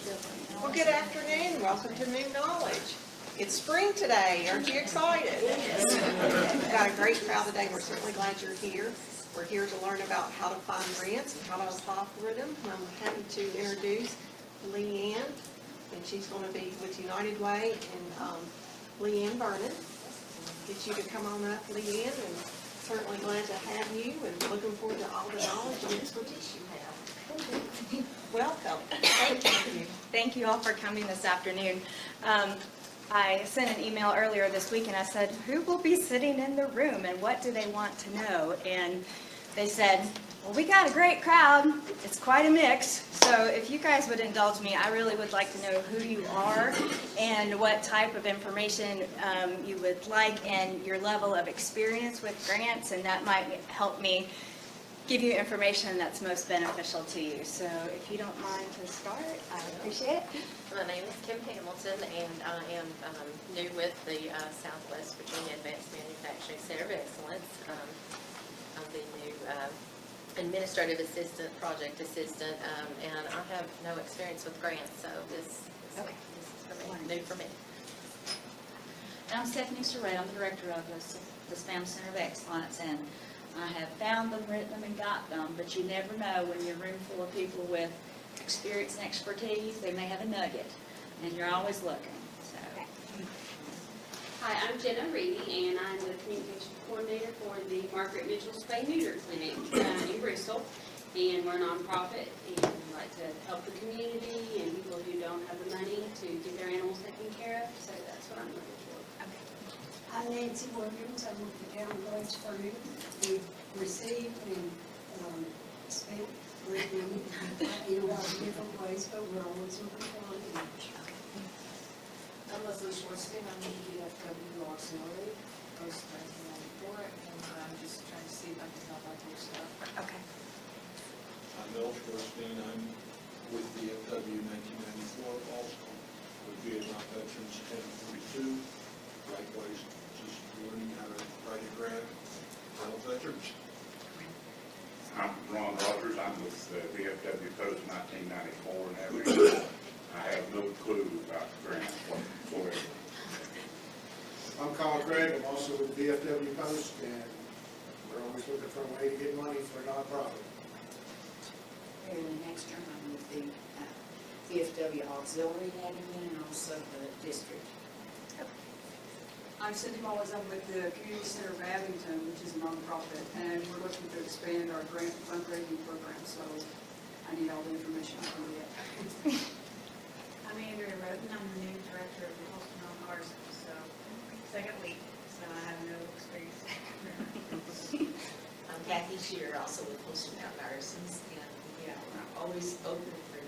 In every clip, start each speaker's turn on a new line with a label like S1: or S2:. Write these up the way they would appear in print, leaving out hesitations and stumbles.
S1: Well, good afternoon. Welcome to New Knowledge. It's spring today. Aren't you excited? We've got a great crowd today. We're certainly glad you're here. We're here to learn about how to find grants and how to apply for them. I'm happy to introduce Leann, and she's going to be with United Way, and Leann Vernon. Get you to come on up, Leann, and certainly glad to have you, and looking forward to all the knowledge and expertise you have. Welcome.
S2: Thank you. Thank you all for coming this afternoon. I sent an email earlier this week and I said, who will be sitting in the room and what do they want to know? And they said, well, we got a great crowd. It's quite a mix. So if you guys would indulge me, I really would like to know who you are and what type of information you would like and your level of experience with grants, and that might help me give you information that's most beneficial to you. So if you don't mind to start, I appreciate it.
S3: My name is Kim Hamilton, and I am new with the Southwest Virginia Advanced Manufacturing Center of Excellence. I'm the new administrative assistant, project assistant, and I have no experience with grants, so this is for me, new for me.
S4: And I'm Stephanie Surratt. I'm the director of the SPAM Center of Excellence, and I have found them, written them, and got them, but you never know when you're a room full of people with experience and expertise. They may have a nugget, and you're always looking. So.
S5: Hi, I'm Jenna Reedy, and I'm the communication coordinator for the Margaret Mitchell Spay Neuter Clinic in Bristol. And we're a nonprofit, and we like to help the community and people who don't have the money to get their animals taken care of. So that's what I'm looking for.
S6: I'm Nancy Williams. I'm with the town of Roseford. We've received and spent great money in a lot of different ways, but we're always looking for a match.
S7: I'm Leslie Schwarzman. I'm with the DFW Auxiliary, post 1994, and I'm just trying to see if I can help out your stuff.
S2: Okay.
S8: I'm Bill Schwarzman. I'm with the DFW 1994, also with Vietnam Veterans 1042. Likewise, just learning how to write a grant for all veterans.
S9: I'm Ron Rogers. I'm with VFW Post 1994 and everything. I have no clue about the grant whatsoever.
S10: I'm Carl Craig. I'm also with VFW Post, and we're always looking for a way to get money for a nonprofit.
S4: Marilyn Hagstrom. I'm with the VFW Auxiliary Admin and also the district.
S11: I'm Cindy Mullins. I'm with the Community Center of Abington, which is a nonprofit, and we're looking to expand our grant fundraising program, so I need all the information I can get.
S12: I'm Andrea Roden. I'm the new director of the Holston on Carson, so second week, so I have no experience.
S13: I'm Kathy Shearer, also with Holston Mountain Arsons, and yeah, we're always open for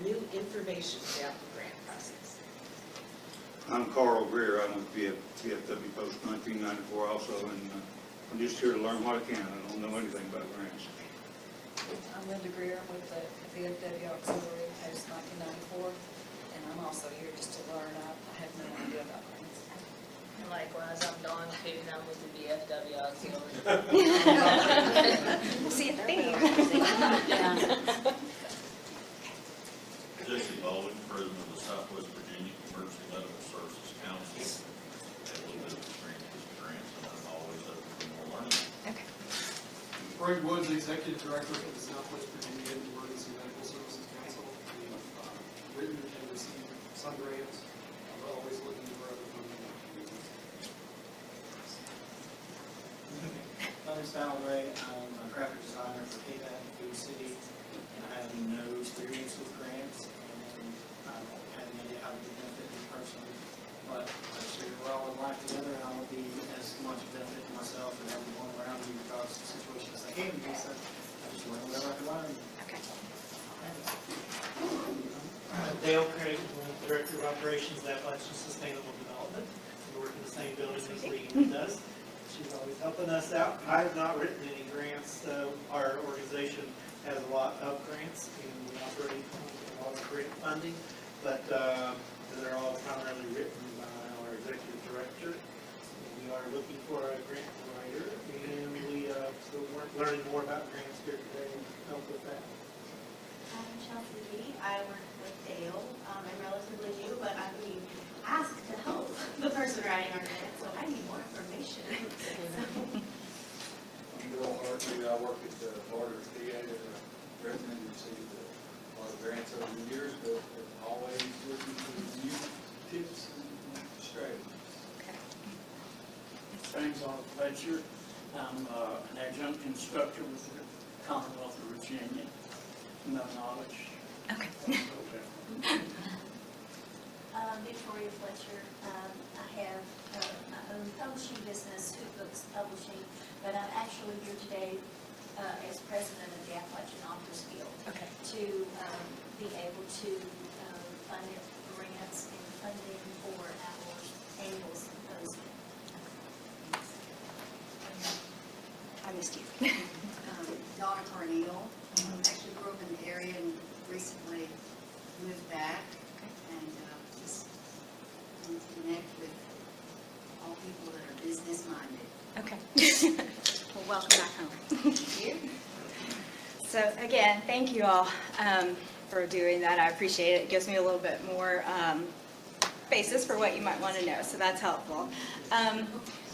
S13: new information about the grant process.
S14: I'm Carl Greer. I'm with VFW Post 1994 also, and I'm just here to learn what I can. I don't know anything about grants.
S7: I'm Linda Greer. I'm with the VFW Auxiliary, post 1994, and I'm also here just to learn. I have no idea about grants.
S3: And likewise, I'm Dawn Coon. I'm with the VFW Auxiliary.
S2: We'll see at the theme.
S15: Jesse Baldwin, President of the Southwest Virginia Emergency Medical Services Council. I have a little bit of experience with grants, and I'm always open for more learning.
S2: Okay.
S16: Greg Woods, Executive Director for the Southwest Virginia Emergency Medical Services Council. We've written and received some grants. We're always looking for other funding opportunities.
S17: My name is Val Ray. I'm a graphic designer for KPAT Food City, and I have no experience with grants, and I don't have any idea how to benefit me personally. But I figure we're all in life together, and I will be as much benefit to myself and everyone around me regardless of the situation as I can be. So I just learn whatever I can learn.
S2: Okay.
S18: Dale Craig, Director of Operations at Appalachian Sustainable Development. We work in the same building as Leann does. She's always helping us out. I have not written any grants. Our organization has a lot of grants, and we operate a lot of grant funding, but they're all primarily written by our executive director. We are looking for a grant writer, and we still learning more about grants here today and help with that.
S19: I'm Chelsea Lee. I work with Dale grants over the years, but always looking for new tips and strategies.
S20: James R. Fletcher. I'm an adjunct instructor with the Commonwealth of Virginia. No knowledge.
S2: Okay.
S21: Victoria Fletcher. I have my own publishing business, Hoop Books Publishing, but I'm actually here today as president of the Appalachian Authors Guild to be able to fund grants and funding for our annual symposium.
S2: I missed you.
S22: Donna Carneal. Actually grew up in the area and recently moved back. And just want to connect with all people that are business-minded.
S2: Okay. Well, welcome back home.
S22: Thank you.
S2: So again, thank you all for doing that. I appreciate it. It gives me a little bit more basis for what you might want to know, so that's helpful.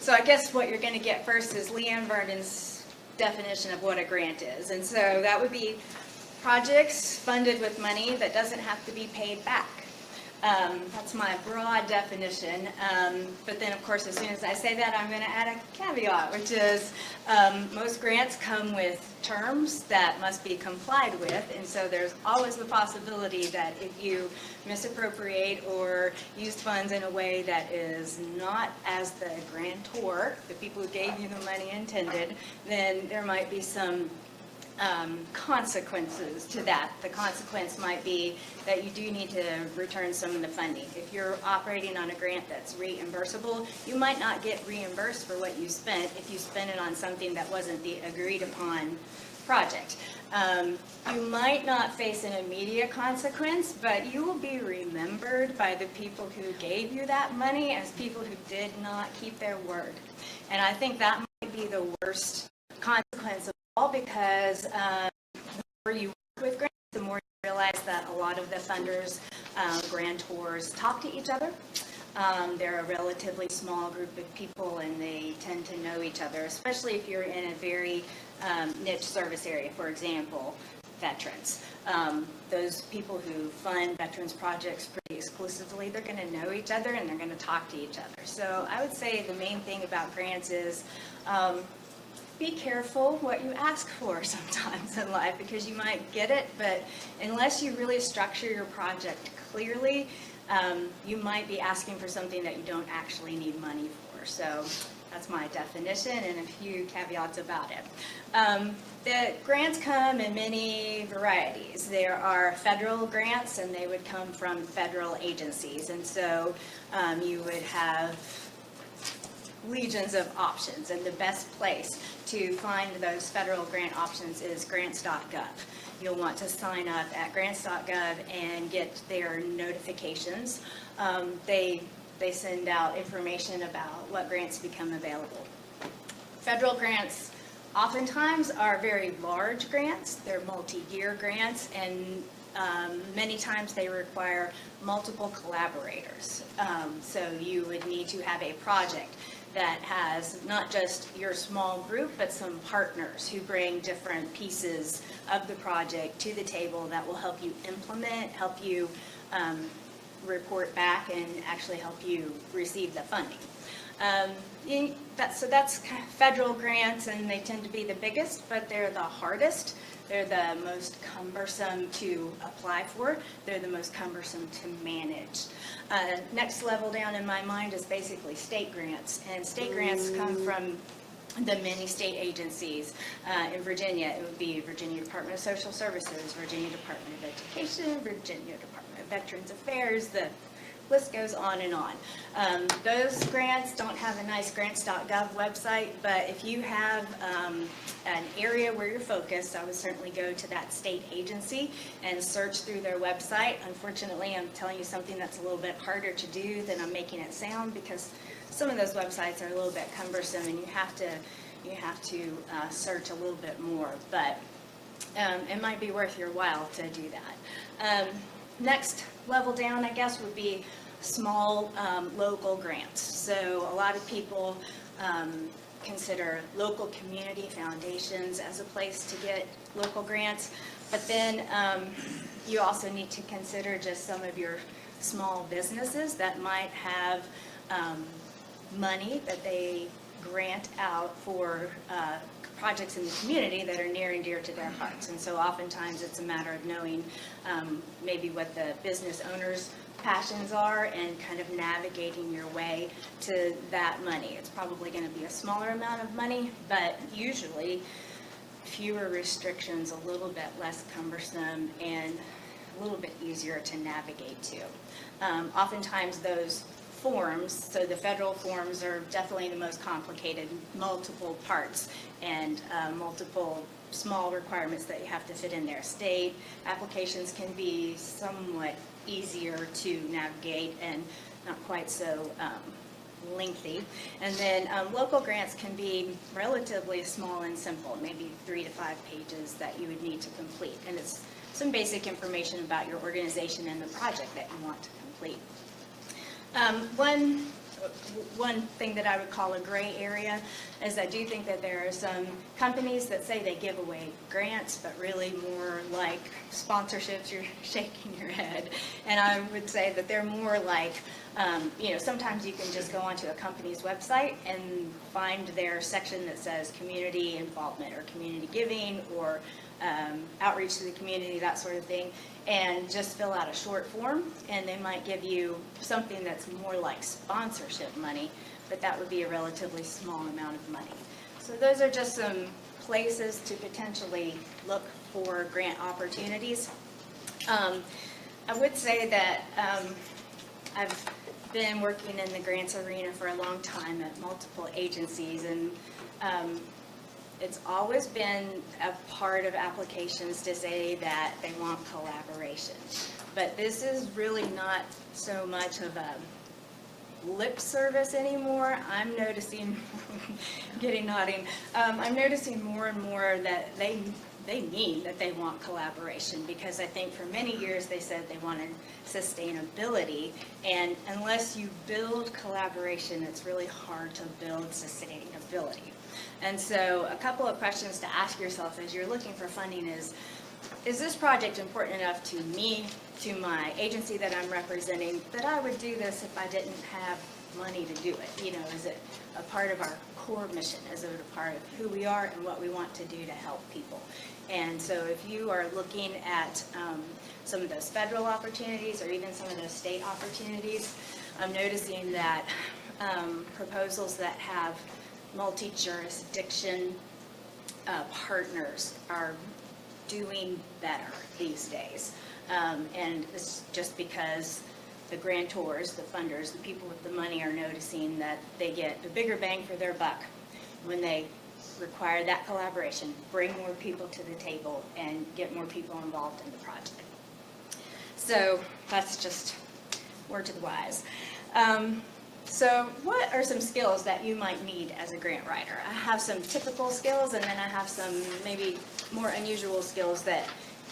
S2: So I guess what you're going to get first is Leann Vernon's definition of what a grant is. And so that would be projects funded with money that doesn't have to be paid back. That's my broad definition. But then, of course, as soon as I say that, I'm going to add a caveat, which is most grants come with terms that must be complied with. And so there's always the possibility that if you misappropriate or use funds in a way that is not as the grantor, the people who gave you the money intended, then there might be some consequences to that. The consequence might be that you do need to return some of the funding. If you're operating on a grant that's reimbursable, you might not get reimbursed for what you spent if you spent it on something that wasn't the agreed upon project. You might not face an immediate consequence, but you will be remembered by the people who gave you that money as people who did not keep their word. And I think that might be the worst consequence of all, because the more you work with grants, the more you realize that a lot of the funders, grantors, talk to each other. They're a relatively small group of people, and they tend to know each other, especially if you're in a very niche service area, for example, veterans. Those people who fund veterans projects pretty exclusively, they're going to know each other and they're going to talk to each other. So I would say the main thing about grants is be careful what you ask for sometimes in life, because you might get it, but unless you really structure your project clearly, you might be asking for something that you don't actually need money for. So that's my definition and a few caveats about it. The grants come in many varieties. There are federal grants, and they would come from federal agencies. And so you would have legions of options, and the best place to find those federal grant options is grants.gov. You'll want to sign up at grants.gov and get their notifications. They send out information about what grants become available. Federal grants oftentimes are very large grants. They're multi-year grants, and many times they require multiple collaborators. So you would need to have a project that has not just your small group, but some partners who bring different pieces of the project to the table that will help you implement, help you report back, and actually help you receive the funding. So that's kind of federal grants, and they tend to be the biggest, but they're the hardest. They're the most cumbersome to apply for. They're the most cumbersome to manage. Next level down in my mind is basically state grants, and state grants come from the many state agencies. In Virginia, it would be Virginia Department of Social Services, Virginia Department of Education, Virginia Department of Veterans Affairs. The list goes on and on. Those grants don't have a nice grants.gov website, but if you have an area where you're focused, I would certainly go to that state agency and search through their website. Unfortunately, I'm telling you something that's a little bit harder to do than I'm making it sound, because some of those websites are a little bit cumbersome, and you have to search a little bit more, but it might be worth your while to do that. Next level down, I guess, would be small local grants. So a lot of people consider local community foundations as a place to get local grants. But then you also need to consider just some of your small businesses that might have money that they grant out for projects in the community that are near and dear to their hearts. And so oftentimes it's a matter of knowing maybe what the business owner's passions are and kind of navigating your way to that money. It's probably going to be a smaller amount of money, but usually fewer restrictions, a little bit less cumbersome, and a little bit easier to navigate to. Oftentimes those forms, so the federal forms are definitely the most complicated, multiple parts and multiple small requirements that you have to fit in there. State applications can be somewhat easier to navigate and not quite so lengthy. And then local grants can be relatively small and simple, maybe 3 to 5 pages that you would need to complete. And it's some basic information about your organization and the project that you want to complete. One thing that I would call a gray area is I do think that there are some companies that say they give away grants, but really more like sponsorships. You're shaking your head. And I would say that they're more like, sometimes you can just go onto a company's website and find their section that says community involvement or community giving or outreach to the community, that sort of thing, and just fill out a short form, and they might give you something that's more like sponsorship money, but that would be a relatively small amount of money. So those are just some places to potentially look for grant opportunities. I would say that I've been working in the grants arena for a long time at multiple agencies, and it's always been a part of applications to say that they want collaboration. But this is really not so much of a lip service anymore. I'm noticing, getting nodding, I'm noticing more and more that they mean that they want collaboration, because I think for many years they said they wanted sustainability, and unless you build collaboration, it's really hard to build sustainability. And so a couple of questions to ask yourself as you're looking for funding is this project important enough to me, to my agency that I'm representing, that I would do this if I didn't have money to do it? Is it a part of our core mission? Is it a part of who we are and what we want to do to help people? And so if you are looking at some of those federal opportunities or even some of those state opportunities, I'm noticing that proposals that have multi-jurisdiction partners are doing better these days. And it's just because the grantors, the funders, the people with the money are noticing that they get the bigger bang for their buck when they require that collaboration, bring more people to the table, and get more people involved in the project. So that's just word to the wise. So what are some skills that you might need as a grant writer? I have some typical skills, and then I have some maybe more unusual skills that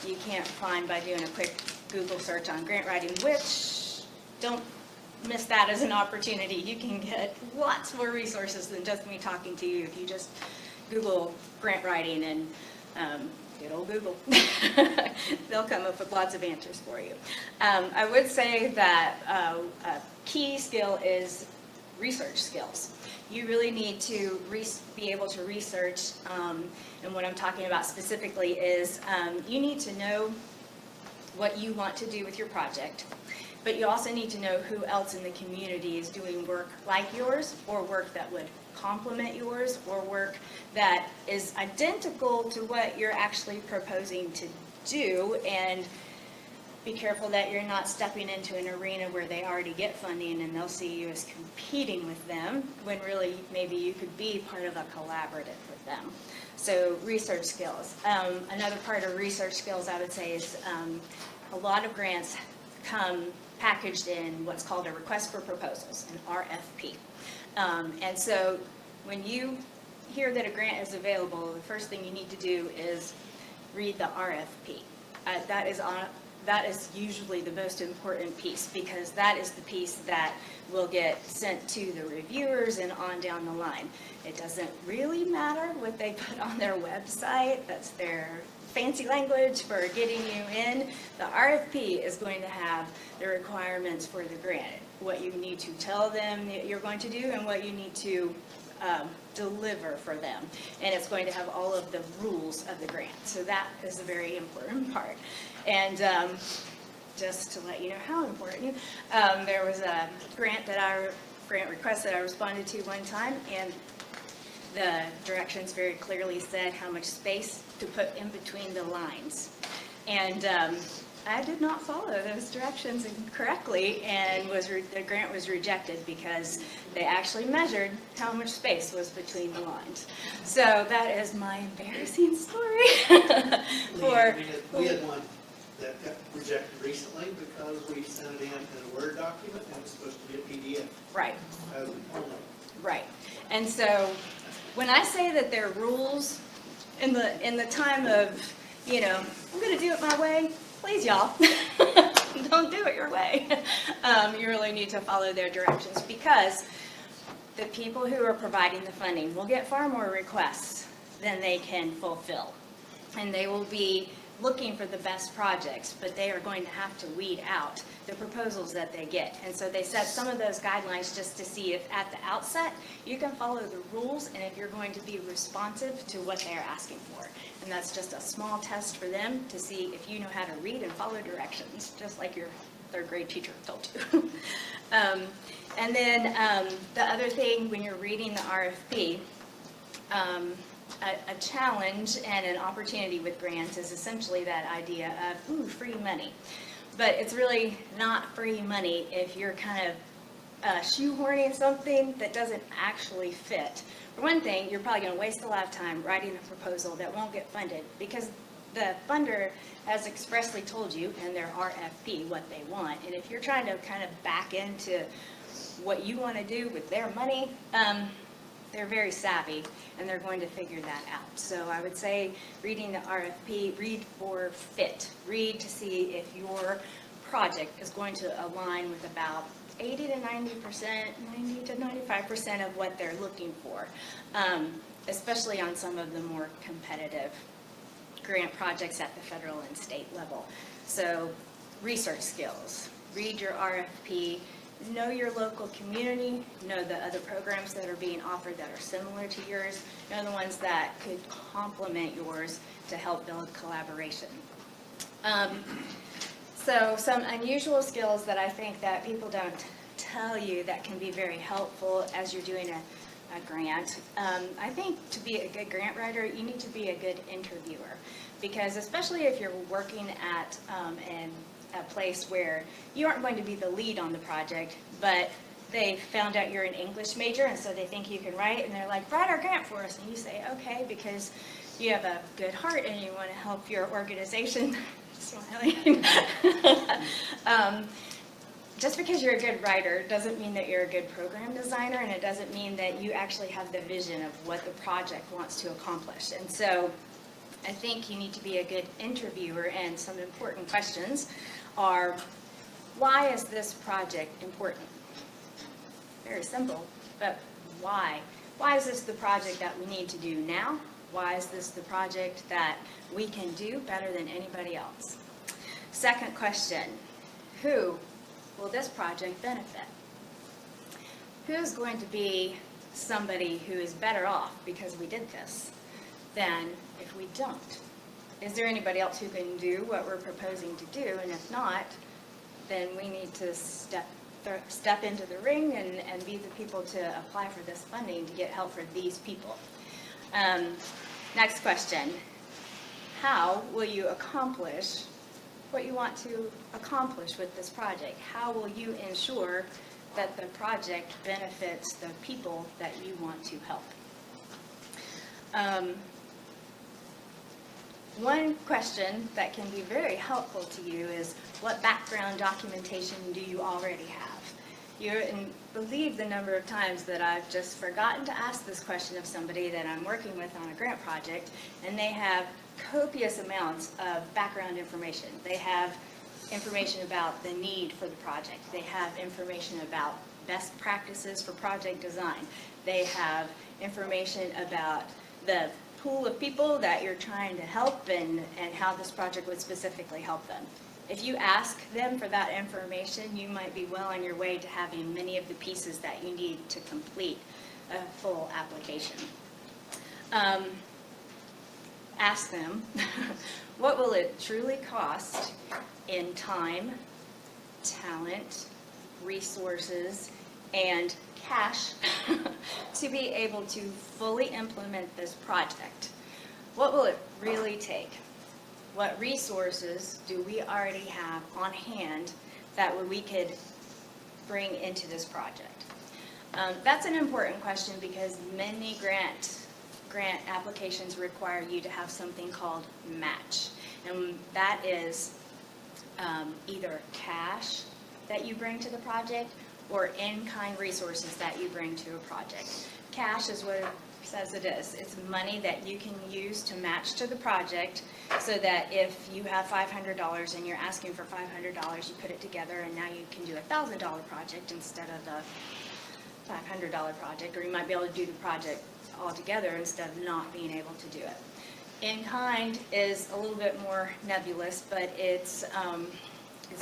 S2: you can't find by doing a quick Google search on grant writing, which don't miss that as an opportunity. You can get lots more resources than just me talking to you if you just Google grant writing and good old Google. They'll come up with lots of answers for you. I would say that a key skill is research skills. You really need to be able to research, and what I'm talking about specifically is you need to know what you want to do with your project, but you also need to know who else in the community is doing work like yours, or work that would complement yours, or work that is identical to what you're actually proposing to do, and be careful that you're not stepping into an arena where they already get funding and they'll see you as competing with them, when really maybe you could be part of a collaborative with them. So research skills. Another part of research skills I would say is a lot of grants come packaged in what's called a request for proposals, an RFP. And so when you hear that a grant is available, the first thing you need to do is read the RFP. That is usually the most important piece, because that is the piece that will get sent to the reviewers and on down the line. It doesn't really matter what they put on their website. That's their fancy language for getting you in. The RFP is going to have the requirements for the grant, what you need to tell them that you're going to do and what you need to deliver for them. And it's going to have all of the rules of the grant. So that is a very important part. And just to let you know how important, there was a grant request that I responded to one time, and the directions very clearly said how much space to put in between the lines. And I did not follow those directions correctly, and the grant was rejected because they actually measured how much space was between the lines. So that is my embarrassing story.
S18: We had one that got rejected recently because we sent it in a Word document and it was supposed to be a PDF.
S2: Right.
S18: As an only.
S2: Right. And so when I say that there are rules in the time of, you know, I'm going to do it my way, please, y'all, don't do it your way. You really need to follow their directions, because the people who are providing the funding will get far more requests than they can fulfill. And they will be looking for the best projects, but they are going to have to weed out the proposals that they get. And so they set some of those guidelines just to see if at the outset you can follow the rules and if you're going to be responsive to what they are asking for. And that's just a small test for them to see if you know how to read and follow directions, just like your third grade teacher told you. And then the other thing when you're reading the RFP, a challenge and an opportunity with grants is essentially that idea of, ooh, free money. But it's really not free money if you're kind of shoehorning something that doesn't actually fit. For one thing, you're probably going to waste a lot of time writing a proposal that won't get funded, because the funder has expressly told you in their RFP what they want. And if you're trying to kind of back into what you want to do with their money, they're very savvy, and they're going to figure that out. So I would say reading the RFP, read for fit. Read to see if your project is going to align with about 80 to 90%, 90 to 95% of what they're looking for, especially on some of the more competitive grant projects at the federal and state level. So research skills, read your RFP, know your local community, know the other programs that are being offered that are similar to yours, know the ones that could complement yours to help build collaboration. So some unusual skills that I think that people don't tell you that can be very helpful as you're doing a grant. I think to be a good grant writer, you need to be a good interviewer, because especially if you're working at a place where you aren't going to be the lead on the project, but they found out you're an English major, and so they think you can write, and they're like, write our grant for us, and you say, okay, because you have a good heart and you want to help your organization. Smiling. Just because you're a good writer doesn't mean that you're a good program designer, and it doesn't mean that you actually have the vision of what the project wants to accomplish. And so I think you need to be a good interviewer, and some important questions are, why is this project important? Very simple, but why? Why is this the project that we need to do now? Why is this the project that we can do better than anybody else? Second question, who will this project benefit? Who's going to be somebody who is better off because we did this than if we don't? Is there anybody else who can do what we're proposing to do? And if not, then we need to step into the ring and be the people to apply for this funding to get help for these people. Next question, how will you accomplish what you want to accomplish with this project? How will you ensure that the project benefits the people that you want to help? One question that can be very helpful to you is, what background documentation do you already have? You wouldn't believe the number of times that I've just forgotten to ask this question of somebody that I'm working with on a grant project, and they have copious amounts of background information. They have information about the need for the project. They have information about best practices for project design. They have information about the pool of people that you're trying to help and how this project would specifically help them. If you ask them for that information, you might be well on your way to having many of the pieces that you need to complete a full application. Ask them, what will it truly cost in time, talent, resources, and cash to be able to fully implement this project? What will it really take? What resources do we already have on hand that we could bring into this project? That's an important question because many grant applications require you to have something called match. And that is either cash that you bring to the project or in-kind resources that you bring to a project. Cash is what it says it is. It's money that you can use to match to the project so that if you have $500 and you're asking for $500, you put it together and now you can do a $1,000 project instead of the $500 project, or you might be able to do the project all together instead of not being able to do it. In-kind is a little bit more nebulous, but it's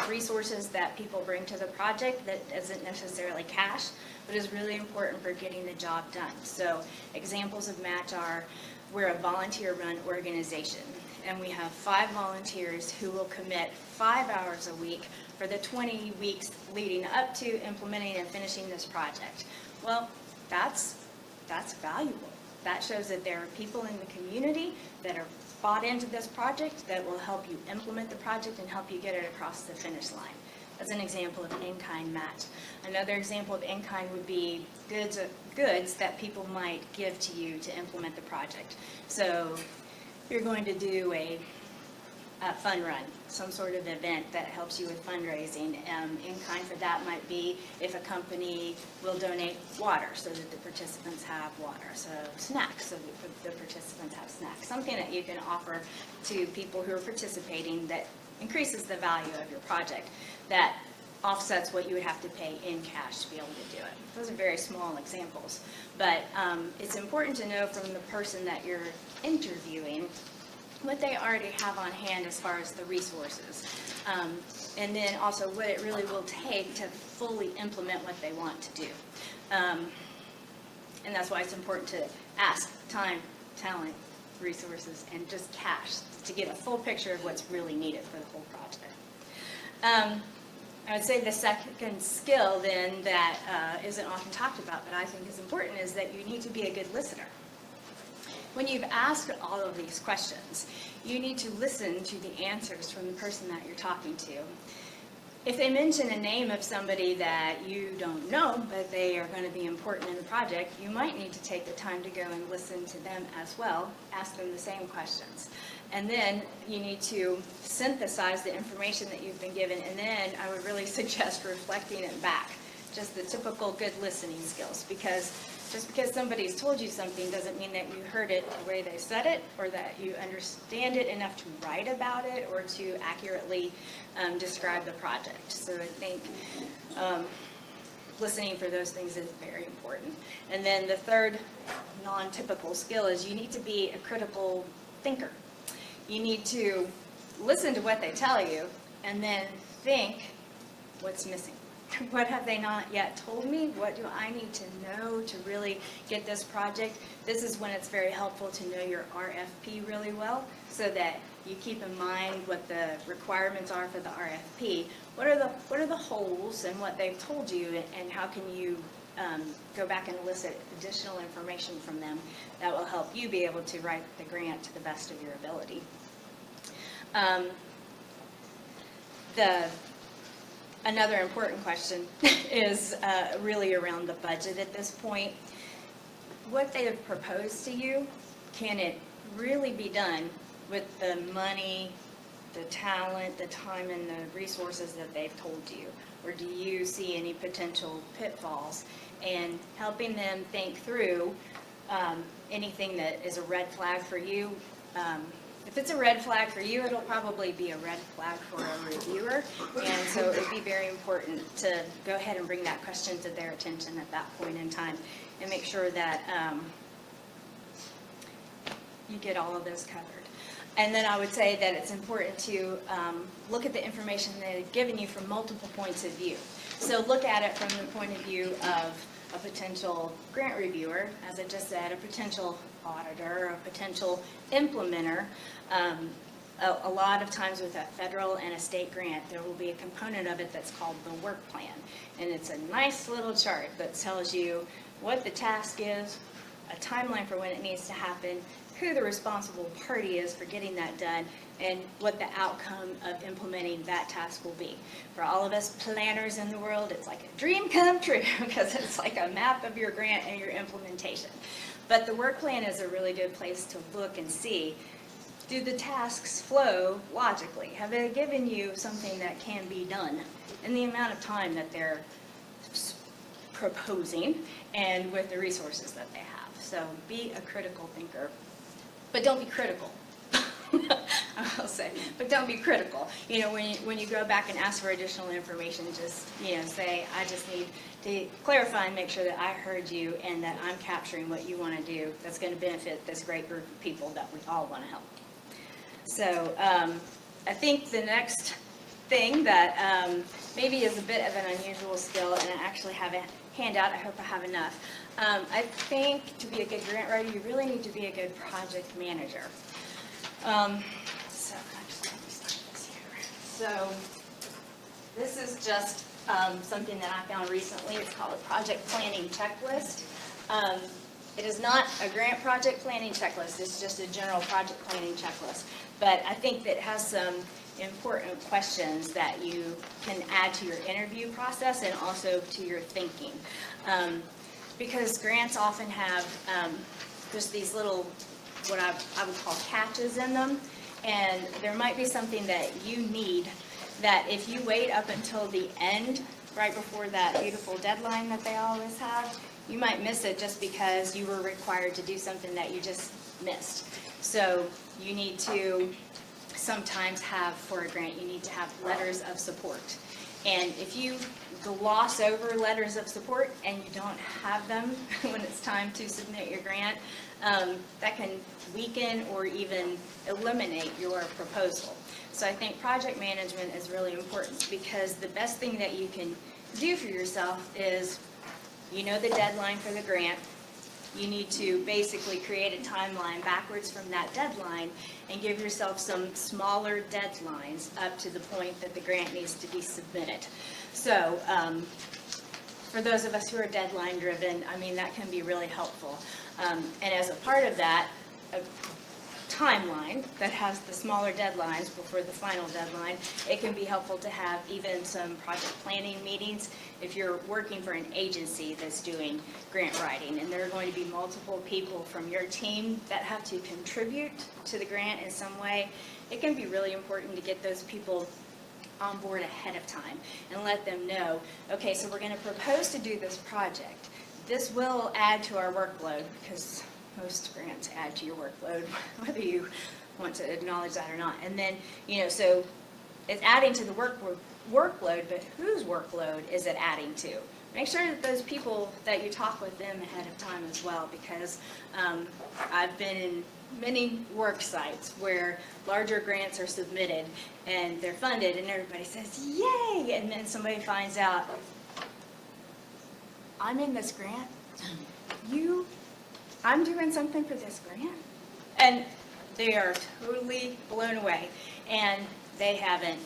S2: resources that people bring to the project that isn't necessarily cash, but is really important for getting the job done. So examples of match are, we're a volunteer-run organization, and we have 5 volunteers who will commit 5 hours a week for the 20 weeks leading up to implementing and finishing this project. Well, that's valuable. That shows that there are people in the community that are bought into this project that will help you implement the project and help you get it across the finish line. That's an example of in-kind match. Another example of in-kind would be goods that people might give to you to implement the project. So you're going to do a fun run, some sort of event that helps you with fundraising. In-kind for that might be if a company will donate water so that the participants have water, so snacks so that the participants have snacks, something that you can offer to people who are participating that increases the value of your project, that offsets what you would have to pay in cash to be able to do it. Those are very small examples, but it's important to know from the person that you're interviewing what they already have on hand as far as the resources, and then also what it really will take to fully implement what they want to do. And that's why it's important to ask time, talent, resources, and just cash to get a full picture of what's really needed for the whole project. I would say the second skill then that isn't often talked about, but I think is important, is that you need to be a good listener. When you've asked all of these questions, you need to listen to the answers from the person that you're talking to. If they mention a name of somebody that you don't know, but they are going to be important in the project, you might need to take the time to go and listen to them as well, ask them the same questions. And then you need to synthesize the information that you've been given, and then I would really suggest reflecting it back, just the typical good listening skills, because just because somebody's told you something doesn't mean that you heard it the way they said it, or that you understand it enough to write about it or to accurately describe the project. So I think listening for those things is very important. And then the third non-typical skill is you need to be a critical thinker. You need to listen to what they tell you and then think, what's missing? What have they not yet told me? What do I need to know to really get this project? This is when it's very helpful to know your RFP really well, so that you keep in mind what the requirements are for the RFP. What are the holes in what they've told you, and how can you go back and elicit additional information from them that will help you be able to write the grant to the best of your ability. Another important question is really around the budget at this point. What they have proposed to you, can it really be done with the money, the talent, the time, and the resources that they've told you? Or do you see any potential pitfalls? And helping them think through anything that is a red flag for you. If it's a red flag for you, it'll probably be a red flag for a reviewer, and so it would be very important to go ahead and bring that question to their attention at that point in time, and make sure that you get all of those covered. And then I would say that it's important to look at the information they've given you from multiple points of view. So look at it from the point of view of a potential grant reviewer, as I just said, a potential auditor, a potential implementer. A lot of times with a federal and a state grant, there will be a component of it that's called the work plan. And it's a nice little chart that tells you what the task is, a timeline for when it needs to happen, who the responsible party is for getting that done, and what the outcome of implementing that task will be. For all of us planners in the world, it's like a dream come true because it's like a map of your grant and your implementation. But the work plan is a really good place to look and see, do the tasks flow logically? Have they given you something that can be done in the amount of time that they're proposing and with the resources that they have? So be a critical thinker, but don't be critical. I'll say, but don't be critical. You know, when you go back and ask for additional information, just, you know, say, I just need to clarify and make sure that I heard you and that I'm capturing what you want to do that's going to benefit this great group of people that we all want to help. So I think the next thing that maybe is a bit of an unusual skill, and I actually have a handout, I hope I have enough. I think to be a good grant writer, you really need to be a good project manager. So this is just something that I found recently. It's called a project planning checklist. It is not a grant project planning checklist. It's just a general project planning checklist. But I think that it has some important questions that you can add to your interview process and also to your thinking. Because grants often have just these little, what I would call catches in them. And there might be something that you need that if you wait up until the end, right before that beautiful deadline that they always have, you might miss it just because you were required to do something that you just missed. So you need to sometimes have, for a grant, you need to have letters of support. And if you gloss over letters of support and you don't have them when it's time to submit your grant, that can weaken or even eliminate your proposal. So I think project management is really important because the best thing that you can do for yourself is, you know, the deadline for the grant. You need to basically create a timeline backwards from that deadline and give yourself some smaller deadlines up to the point that the grant needs to be submitted. So for those of us who are deadline driven, I mean, that can be really helpful. And as a part of that, a timeline that has the smaller deadlines before the final deadline, it can be helpful to have even some project planning meetings if you're working for an agency that's doing grant writing, and there are going to be multiple people from your team that have to contribute to the grant in some way. It can be really important to get those people on board ahead of time and let them know, okay, so we're going to propose to do this project. This will add to our workload because most grants add to your workload, whether you want to acknowledge that or not. And then, you know, so it's adding to the workload, but whose workload is it adding to? Make sure that those people, that you talk with them ahead of time as well, because I've been in many work sites where larger grants are submitted and they're funded and everybody says, yay! And then somebody finds out, I'm in this grant, I'm doing something for this grant? And they are totally blown away. And they haven't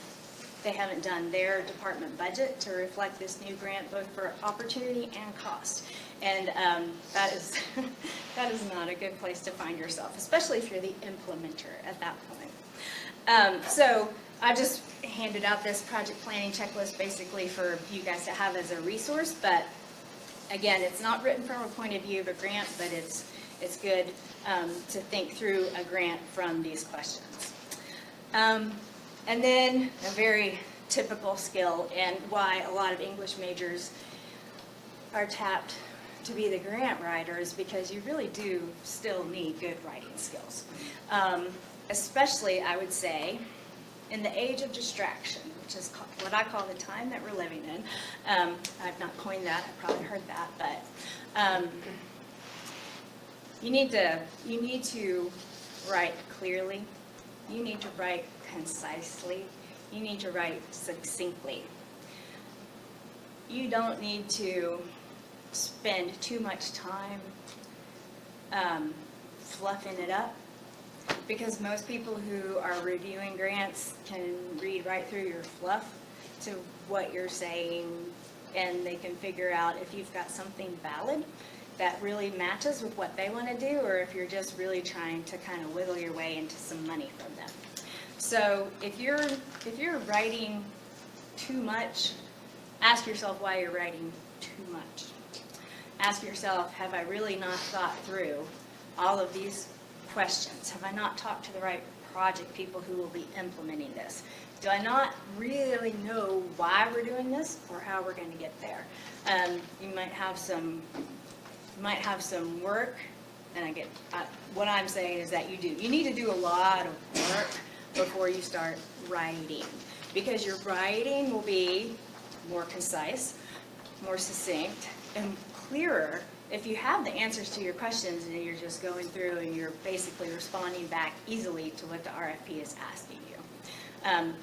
S2: done their department budget to reflect this new grant, both for opportunity and cost. And that is not a good place to find yourself, especially if you're the implementer at that point. So I just handed out this project planning checklist basically for you guys to have as a resource, but again, it's not written from a point of view of a grant, but it's good to think through a grant from these questions. And then a very typical skill, and why a lot of English majors are tapped to be the grant writers, because you really do still need good writing skills. Especially, I would say, in the age of distraction, which is what I call the time that we're living in. I've not coined that, I've probably heard that, but you need to write clearly. You need to write concisely. You need to write succinctly. You don't need to spend too much time fluffing it up, because most people who are reviewing grants can read right through your fluff to what you're saying, and they can figure out if you've got something valid that really matches with what they want to do, or if you're just really trying to kind of wiggle your way into some money from them. So if you're writing too much, ask yourself why you're writing too much. Ask yourself, have I really not thought through all of these questions? Have I not talked to the right project people who will be implementing this? Do I not really know why we're doing this or how we're going to get there? You might have some work, and what I'm saying is that you do. You need to do a lot of work before you start writing, because your writing will be more concise, more succinct, and clearer if you have the answers to your questions and you're just going through and you're basically responding back easily to what the RFP is asking you.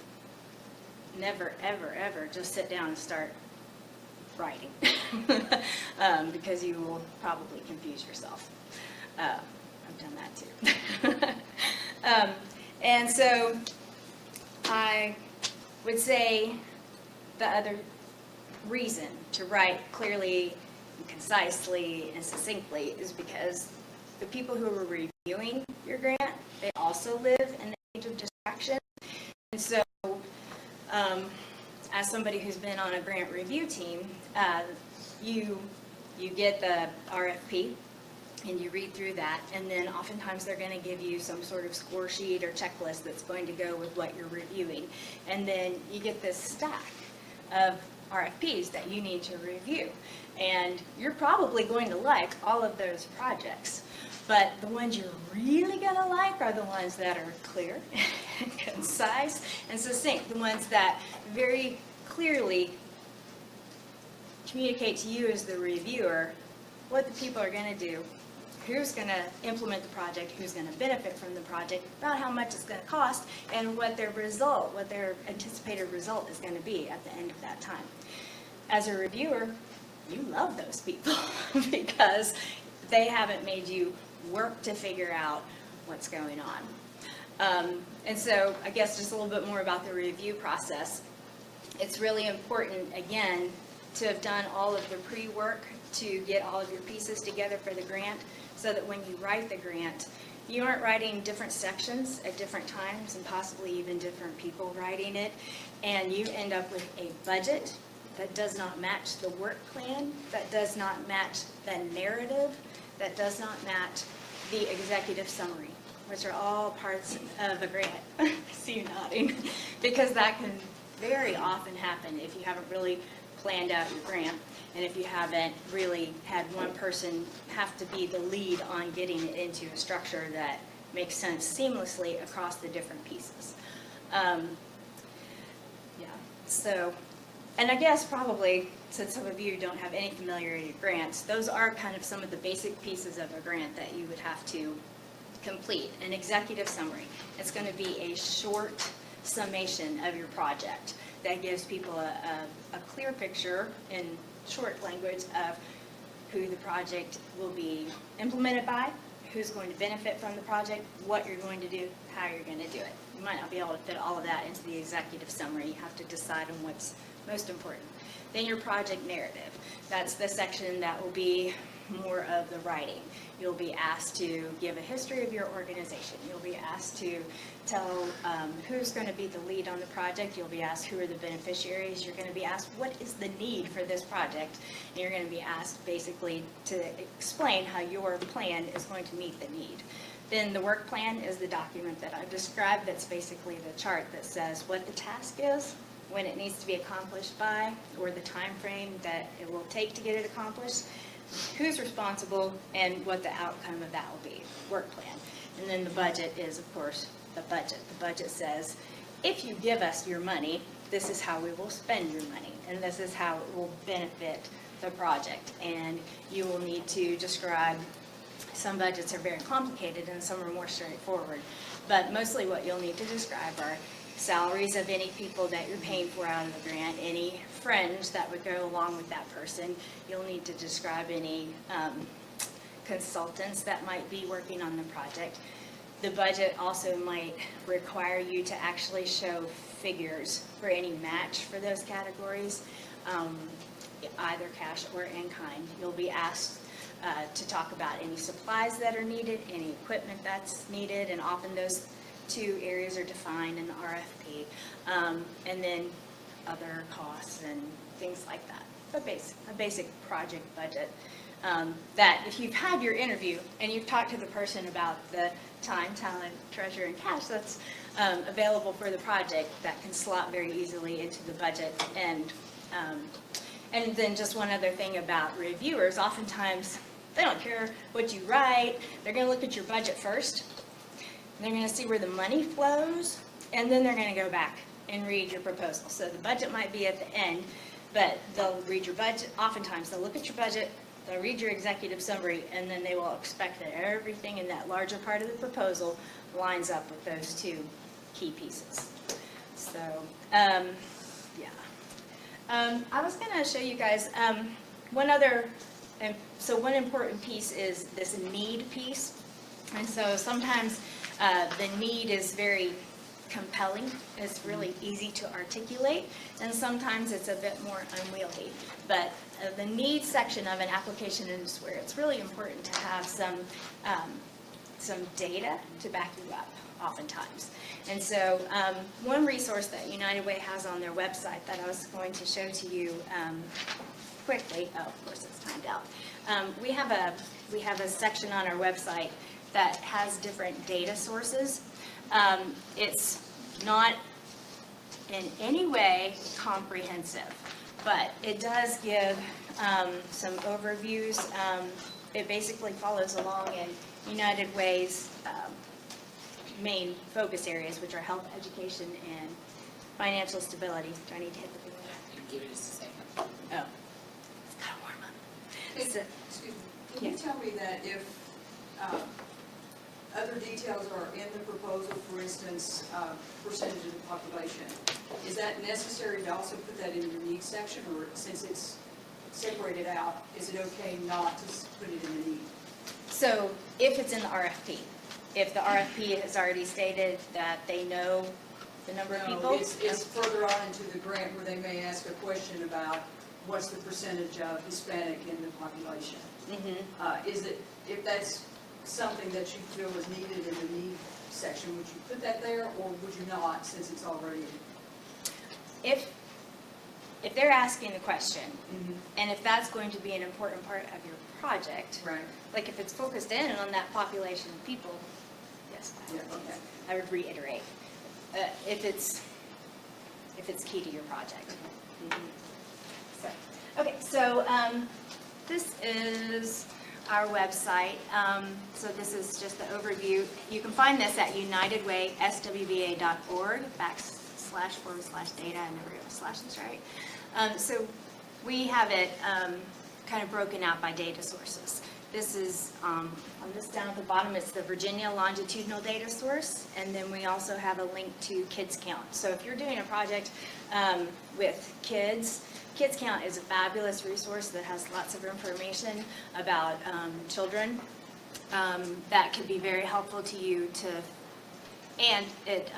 S2: Never, ever, ever just sit down and start writing because you will probably confuse yourself. I've done that too. And so I would say the other reason to write clearly and concisely and succinctly is because the people who are reviewing your grant, they also live in the age of distraction. And so as somebody who's been on a grant review team, you get the RFP and you read through that, and then oftentimes they're going to give you some sort of score sheet or checklist that's going to go with what you're reviewing. And then you get this stack of RFPs that you need to review. And you're probably going to like all of those projects, but the ones you're really going to like are the ones that are clear and concise and succinct, the ones that very clearly communicate to you as the reviewer what the people are going to do, who's going to implement the project, who's going to benefit from the project, about how much it's going to cost, and what their anticipated result is going to be at the end of that time. As a reviewer, you love those people because they haven't made you work to figure out what's going on. And so I guess just a little bit more about the review process. It's really important, again, to have done all of the pre-work to get all of your pieces together for the grant, so that when you write the grant, you aren't writing different sections at different times and possibly even different people writing it, and you end up with a budget that does not match the work plan, that does not match the narrative, that does not match the executive summary, which are all parts of a grant. I see you nodding. Because that can very often happen if you haven't really planned out your grant, and if you haven't really had one person have to be the lead on getting it into a structure that makes sense seamlessly across the different pieces. So, and I guess probably, since some of you don't have any familiarity with grants, those are kind of some of the basic pieces of a grant that you would have to complete. An executive summary. It's going to be a short summation of your project that gives people a clear picture in short language of who the project will be implemented by, who's going to benefit from the project, what you're going to do, how you're going to do it. You might not be able to fit all of that into the executive summary. You have to decide on what's most important. Then your project narrative. That's the section that will be more of the writing. You'll be asked to give a history of your organization. You'll be asked to tell who's going to be the lead on the project. You'll be asked who are the beneficiaries. You're going to be asked what is the need for this project. And you're going to be asked basically to explain how your plan is going to meet the need. Then the work plan is the document that I've described. That's basically the chart that says what the task is, when it needs to be accomplished by, or the time frame that it will take to get it accomplished, who's responsible, and what the outcome of that will be, work plan. And then the budget is, of course, the budget. The budget says, if you give us your money, this is how we will spend your money, and this is how it will benefit the project. And you will need to describe some budgets are very complicated and some are more straightforward. But mostly what you'll need to describe are salaries of any people that you're paying for out of the grant, any friends that would go along with that person. You'll need to describe any consultants that might be working on the project. The budget also might require you to actually show figures for any match for those categories, either cash or in kind. You'll be asked to talk about any supplies that are needed, any equipment that's needed, and often those two areas are defined in the RFP, and then other costs and things like that. A basic project budget. That if you've had your interview and you've talked to the person about the time, talent, treasure, and cash that's available for the project, that can slot very easily into the budget. And then just one other thing about reviewers, oftentimes they don't care what you write. They're going to look at your budget first. They're going to see where the money flows, and then they're going to go back and read your proposal. So the budget might be at the end, but they'll read your budget. Oftentimes they'll look at your budget, they'll read your executive summary, and then they will expect that everything in that larger part of the proposal lines up with those two key pieces. So, yeah. I was going to show you guys one important piece is this need piece. And so sometimes the need is very compelling. It's really easy to articulate, and sometimes it's a bit more unwieldy. But the needs section of an application is where it's really important to have some data to back you up, oftentimes. And so one resource that United Way has on their website that I was going to show to you quickly, oh, of course it's timed out. We have a section on our website that has different data sources. It's not in any way comprehensive, but it does give some overviews. It basically follows along in United Way's main focus areas, which are health, education, and financial stability. Do I need to hit the button?
S13: Give it just a second.
S2: Oh, it's got to warm up. So,
S11: Excuse me, can you tell me that if other details are in the proposal, for instance, percentage of the population, is that necessary to also put that in your needs section, or since it's separated out, is it okay not to put it in the need?
S2: So if it's in the RFP, if the RFP has already stated that they know the number of people?
S11: It's further on into the grant where they may ask a question about what's the percentage of Hispanic in the population. Is it, if that's something that you feel is needed in the need section, would you put that there, or would you not, since it's already?
S2: If they're asking the question, and if that's going to be an important part of your project,
S11: right?
S2: Like if it's focused in on that population of people, yes, I would reiterate. If it's key to your project. So, okay, so this is our website. So this is just the overview. You can find this at unitedwayswba.org//data. I never got slashes right. So we have it kind of broken out by data sources. This is, on this down at the bottom, it's the Virginia longitudinal data source, and then we also have a link to Kids Count. So if you're doing a project with kids, Kids Count is a fabulous resource that has lots of information about children that could be very helpful to you and it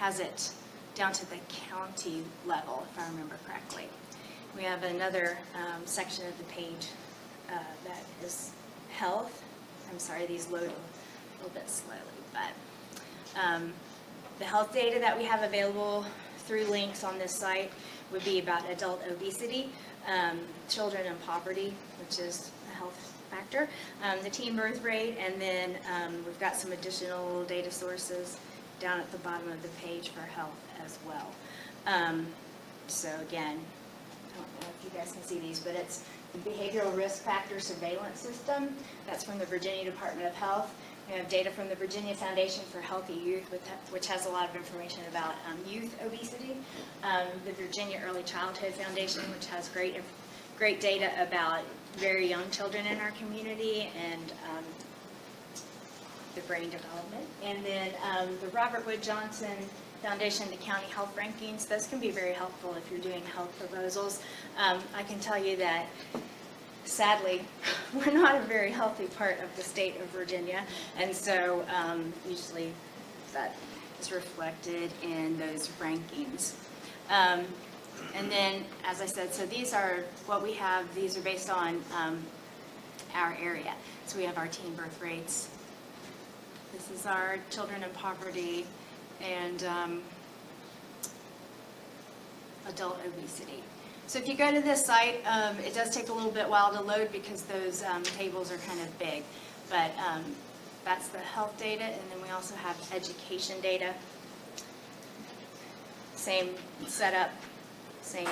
S2: has it down to the county level, if I remember correctly. We have another section of the page that is health. I'm sorry, these load a little bit slowly, but the health data that we have available through links on this site would be about adult obesity, children in poverty, which is a health factor, the teen birth rate, and then we've got some additional data sources down at the bottom of the page for health as well. So again, I don't know if you guys can see these, but it's the Behavioral Risk Factor Surveillance System. That's from the Virginia Department of Health. We have data from the Virginia Foundation for Healthy Youth, which has a lot of information about youth obesity. The Virginia Early Childhood Foundation, which has great data about very young children in our community, and the brain development. And then the Robert Wood Johnson Foundation, the county health rankings, those can be very helpful if you're doing health proposals. I can tell you that sadly, we're not a very healthy part of the state of Virginia, and so usually that is reflected in those rankings. And then, as I said, so these are what we have. These are based on our area. So we have our teen birth rates. This is our children in poverty and adult obesity. So if you go to this site, it does take a little bit while to load because those tables are kind of big. But that's the health data, and then we also have education data. Same setup, same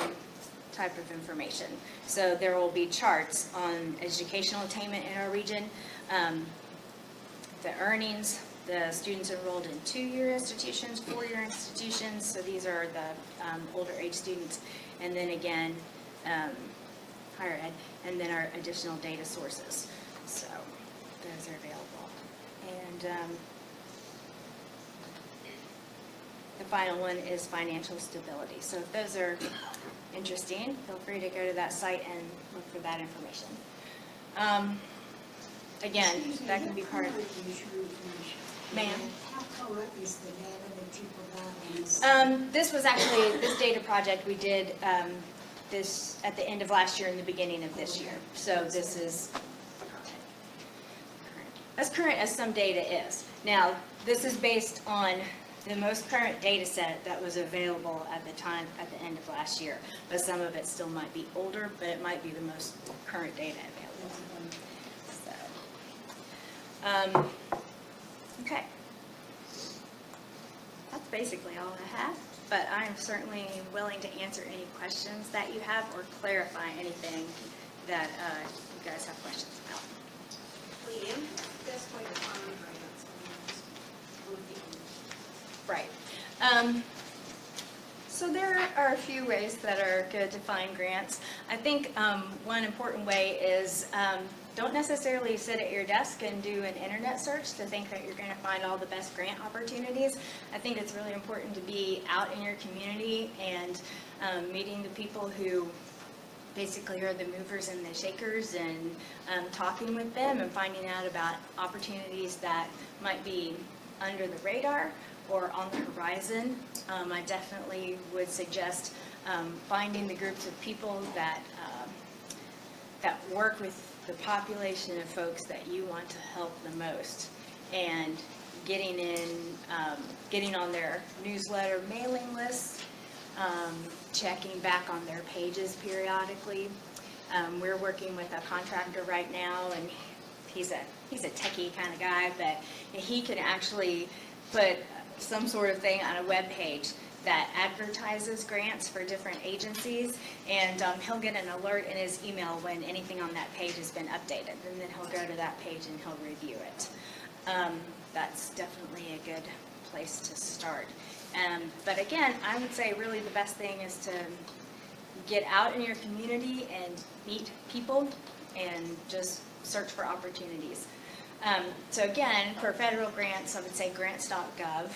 S2: type of information. So there will be charts on educational attainment in our region, the earnings, the students enrolled in 2-year institutions, 4-year institutions, so these are the older age students, and then again, higher ed, and then our additional data sources. So those are available. And the final one is financial stability. So if those are interesting, feel free to go to that site and look for that information. Again, that can be part of it. Ma'am?
S6: How current is the data that you provide on this?
S2: This was actually, this data project we did this at the end of last year and the beginning of this year. So this is as current as some data is. Now, this is based on the most current data set that was available at the time, at the end of last year. But some of it still might be older, but it might be the most current data available. So, okay. That's basically all I have, but I am certainly willing to answer any questions that you have or clarify anything that you guys have questions about.
S12: Leann, best way to find grants on this?
S2: Right. So there are a few ways that are good to find grants. I think one important way is don't necessarily sit at your desk and do an internet search to think that you're going to find all the best grant opportunities. I think it's really important to be out in your community and meeting the people who basically are the movers and the shakers and talking with them and finding out about opportunities that might be under the radar or on the horizon. I definitely would suggest finding the groups of people that that work with the population of folks that you want to help the most, and getting on their newsletter mailing lists, checking back on their pages periodically. We're working with a contractor right now, and he's a techie kind of guy, but he can actually put some sort of thing on a web page that advertises grants for different agencies, and he'll get an alert in his email when anything on that page has been updated, and then he'll go to that page and he'll review it. That's definitely a good place to start. But again, I would say really the best thing is to get out in your community and meet people and just search for opportunities. So again, for federal grants, I would say grants.gov.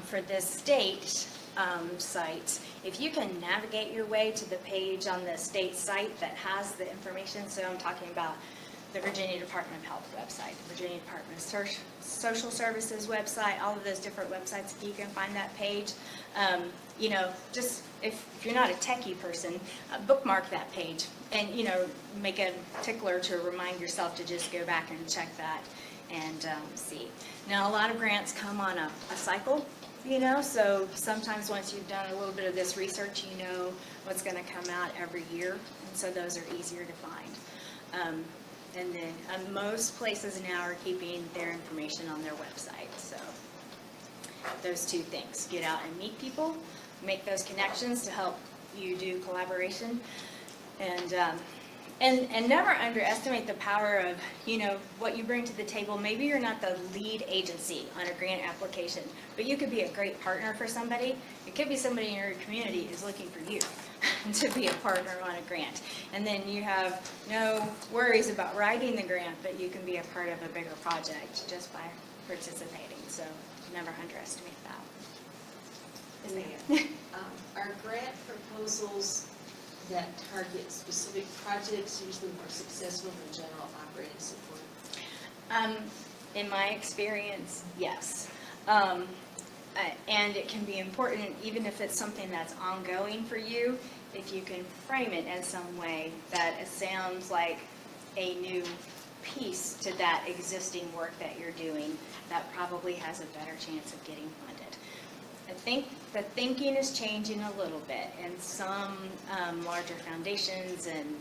S2: For the state sites, if you can navigate your way to the page on the state site that has the information, so I'm talking about the Virginia Department of Health website, the Virginia Department of Social Services website, all of those different websites, if you can find that page, you know, just if you're not a techie person, bookmark that page and, you know, make a tickler to remind yourself to just go back and check that and see. Now, a lot of grants come on a cycle, you know, so sometimes once you've done a little bit of this research, you know what's going to come out every year, and so those are easier to find. And then most places now are keeping their information on their website, so those two things, get out and meet people, make those connections to help you do collaboration, and never underestimate the power of, you know, what you bring to the table. Maybe you're not the lead agency on a grant application, but you could be a great partner for somebody. It could be somebody in your community who's looking for you. to be a partner on a grant. And then you have no worries about writing the grant, but you can be a part of a bigger project just by participating. So never underestimate that.
S13: And, are grant proposals that target specific projects usually more successful than general operating support?
S2: In my experience, yes. And it can be important, even if it's something that's ongoing for you, if you can frame it in some way that it sounds like a new piece to that existing work that you're doing, that probably has a better chance of getting funded. I think the thinking is changing a little bit, and some larger foundations and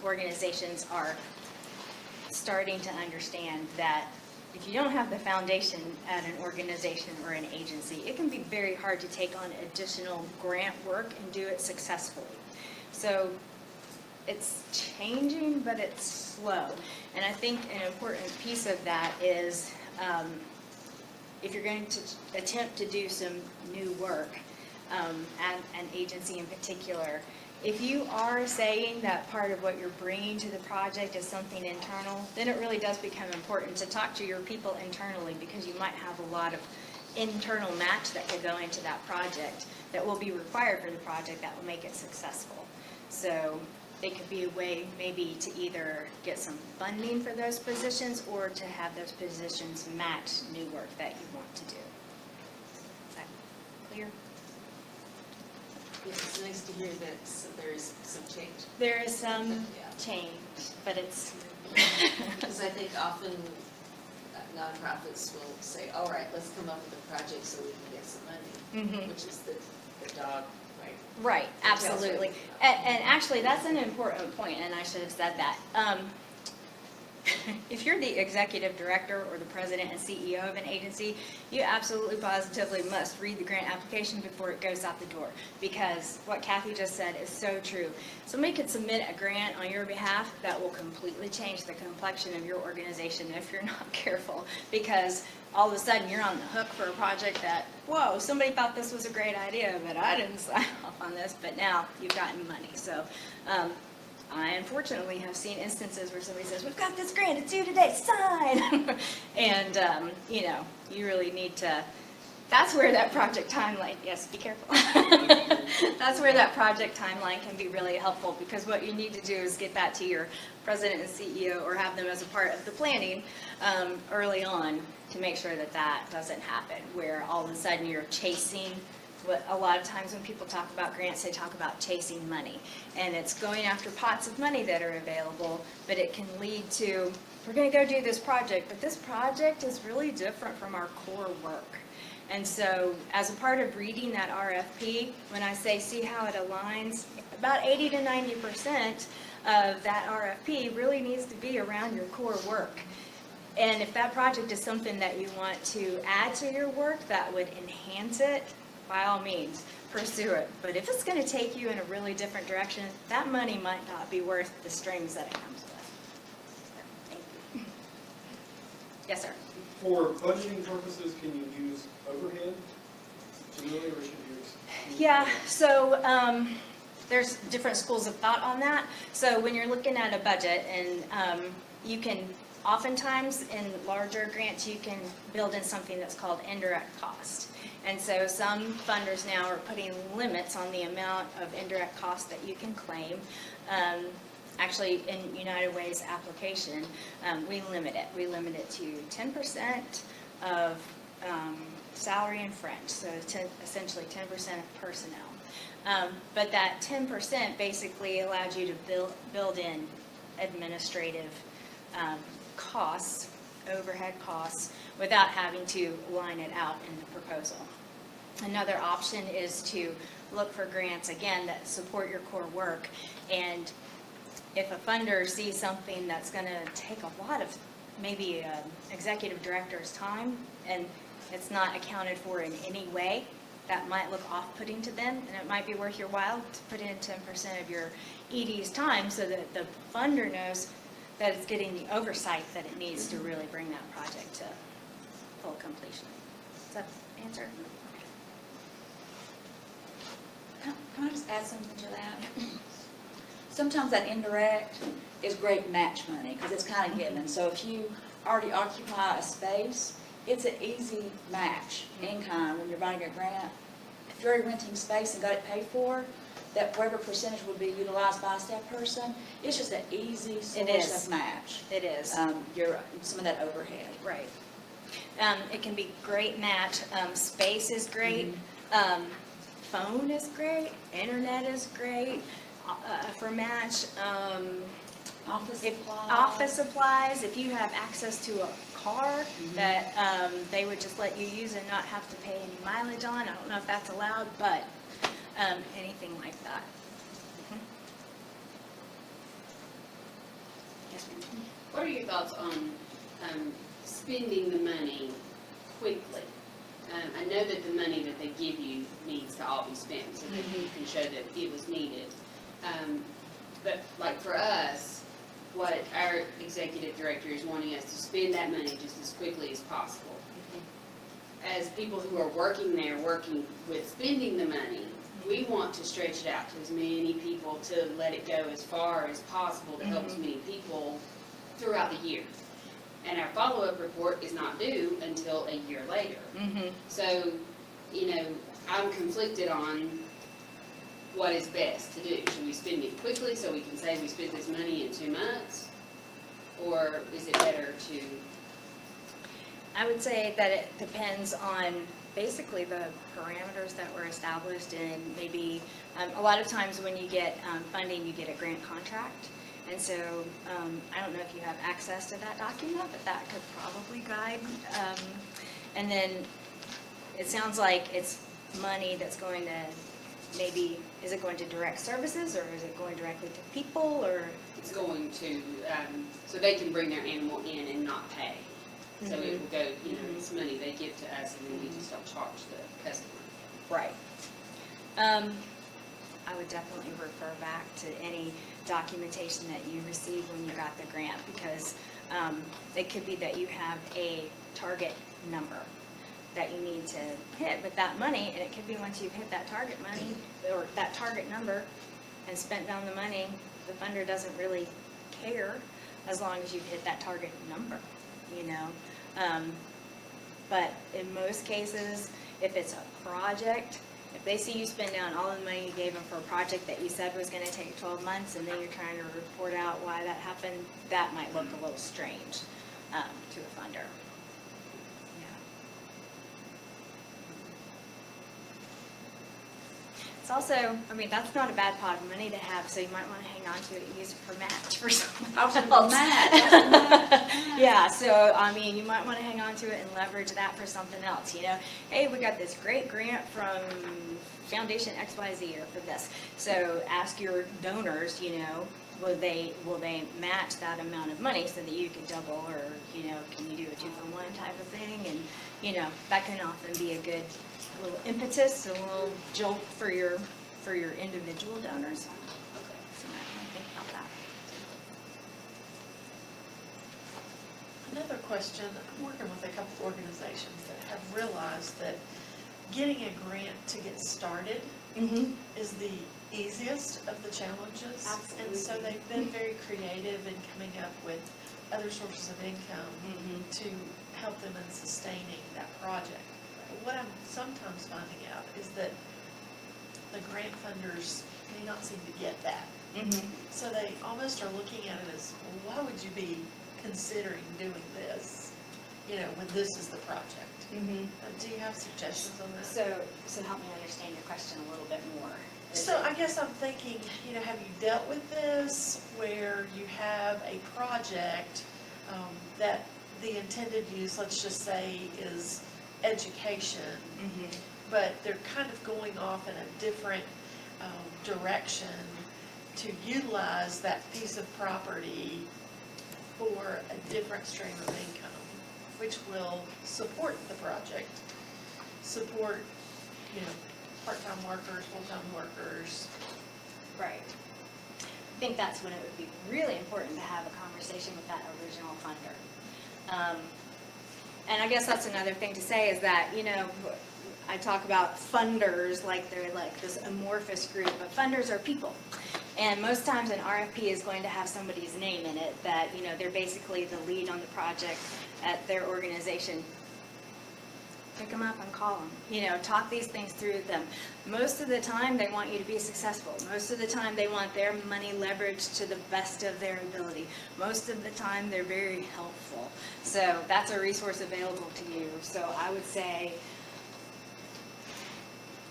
S2: organizations are starting to understand that if you don't have the foundation at an organization or an agency, it can be very hard to take on additional grant work and do it successfully. So it's changing, but it's slow. And I think an important piece of that is if you're going to attempt to do some new work at an agency in particular, if you are saying that part of what you're bringing to the project is something internal, then it really does become important to talk to your people internally, because you might have a lot of internal match that could go into that project that will be required for the project that will make it successful. So it could be a way maybe to either get some funding for those positions or to have those positions match new work that you want to do. Is that clear?
S13: It's nice to hear that there is some change.
S2: There is some change, but it's...
S13: Because I think often nonprofits will say, all right, let's come up with a project so we can get some money, which is the dog, right?
S2: Right, absolutely. And actually, that's an important point, and I should have said that. If you're the executive director or the president and CEO of an agency, you absolutely positively must read the grant application before it goes out the door, because what Kathy just said is so true. Somebody could submit a grant on your behalf that will completely change the complexion of your organization if you're not careful, because all of a sudden you're on the hook for a project that, whoa, somebody thought this was a great idea, but I didn't sign off on this, but now you've gotten money. So I unfortunately have seen instances where somebody says, we've got this grant, it's due today, sign! And, you know, you really need to, that's where that project timeline, yes, be careful. That's where that project timeline can be really helpful, because what you need to do is get that to your president and CEO, or have them as a part of the planning early on, to make sure that that doesn't happen, where all of a sudden you're chasing. What a lot of times when people talk about grants, they talk about chasing money, and it's going after pots of money that are available, but it can lead to, we're going to go do this project, but this project is really different from our core work. And so as a part of reading that RFP, when I say see how it aligns, about 80 to 90% of that RFP really needs to be around your core work. And if that project is something that you want to add to your work that would enhance it, by all means, pursue it. But if it's going to take you in a really different direction, that money might not be worth the strings that it comes with. So, thank you. Yes, sir.
S16: For budgeting purposes, can you use overhead generally, or should you use?
S2: Yeah, so there's different schools of thought on that. So when you're looking at a budget, and you can, oftentimes in larger grants, you can build in something that's called indirect cost. And so some funders now are putting limits on the amount of indirect cost that you can claim. Actually, in United Way's application, we limit it. We limit it to 10% of salary and fringe, so essentially 10% of personnel. But that 10% basically allows you to build in administrative costs, overhead costs, without having to line it out in the proposal. Another option is to look for grants, again, that support your core work. And if a funder sees something that's going to take a lot of maybe an executive director's time, and it's not accounted for in any way, that might look off-putting to them, and it might be worth your while to put in 10% of your ED's time so that the funder knows that it's getting the oversight that it needs to really bring that project to full completion. Does that answer?
S4: Can I just add something to that? Sometimes that indirect is great match money, because it's kind of given. So if you already occupy a space, it's an easy match in kind when you're writing a grant. If you're already renting space and got it paid for, that whatever percentage would be utilized by a staff person, it's just an easy source of match.
S2: It is.
S4: Some of that overhead.
S2: Right. It can be great match. Space is great. Phone is great. Internet is great for match. Office supplies. If you have access to a car that they would just let you use and not have to pay any mileage on. I don't know if that's allowed, but anything like that. Yes, ma'am.
S1: What are your thoughts on spending the money quickly? I know that the money that they give you needs to all be spent so that you can show that it was needed. But like for us, what our executive director is wanting us to spend that money just as quickly as possible. As people who are working there, working with spending the money, we want to stretch it out to as many people, to let it go as far as possible to help as many people throughout the year. And our follow-up report is not due until a year later. So, you know, I'm conflicted on what is best to do. Should we spend it quickly so we can say we spent this money in 2 months? Or is it better to?
S2: I would say that it depends on basically the parameters that were established, and maybe a lot of times when you get funding, you get a grant contract. And so I don't know if you have access to that document, but that could probably guide. And then it sounds like it's money that's going to maybe, is it going to direct services, or is it going directly to people, or?
S1: It's going to, so they can bring their animal in and not pay. So it will go, you know, it's money they give to us, and then we just don't charge the customer.
S2: Right. I would definitely refer back to any documentation that you received when you got the grant, because it could be that you have a target number that you need to hit with that money, and it could be once you've hit that target money, or that target number, and spent down the money, the funder doesn't really care as long as you've hit that target number, you know. But in most cases, if it's a project, if they see you spend down all the money you gave them for a project that you said was going to take 12 months, and then you're trying to report out why that happened, that might look a little strange to a funder. It's also, I mean, that's not a bad pot of money to have, so you might want to hang on to it and use it for match for something else. Yeah, so, I mean, you might want to hang on to it and leverage that for something else, you know. Hey, we got this great grant from Foundation XYZ or for this. So ask your donors, you know, will they match that amount of money so that you could double, or, you know, can you do a 2-for-1 type of thing? And, you know, that can often be a good little impetus, a little jolt for your individual donors. Okay, so I think about that.
S5: Another question, I'm working with a couple of organizations that have realized that getting a grant to get started is the easiest of the challenges. Absolutely. And so they've been very creative in coming up with other sources of income to help them in sustaining that project. What I'm sometimes finding out is that the grant funders may not seem to get that. So they almost are looking at it as, well, why would you be considering doing this, you know, when this is the project? Do you have suggestions on that?
S2: So help me understand your question a little bit more.
S5: So I guess I'm thinking, you know, have you dealt with this where you have a project that the intended use, let's just say, is education, but they're kind of going off in a different direction to utilize that piece of property for a different stream of income, which will support the project, support, you know, part-time workers, full-time workers.
S2: Right. I think that's when it would be really important to have a conversation with that original funder. And I guess that's another thing to say is that, you know, I talk about funders like they're like this amorphous group, but funders are people. And most times an RFP is going to have somebody's name in it that, you know, they're basically the lead on the project at their organization. Pick them up and call them, you know, talk these things through with them. Most of the time, they want you to be successful. Most of the time, they want their money leveraged to the best of their ability. Most of the time, they're very helpful. So that's a resource available to you. So I would say,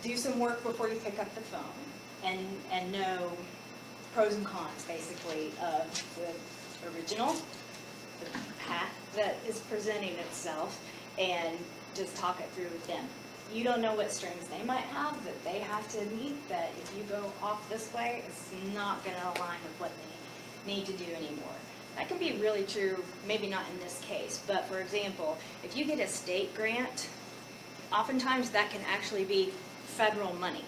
S2: do some work before you pick up the phone and know pros and cons, basically, of the original, the path that is presenting itself, and just talk it through with them. You don't know what strings they might have that they have to meet, that if you go off this way, it's not going to align with what they need to do anymore. That can be really true, maybe not in this case, but for example, if you get a state grant, oftentimes that can actually be federal money.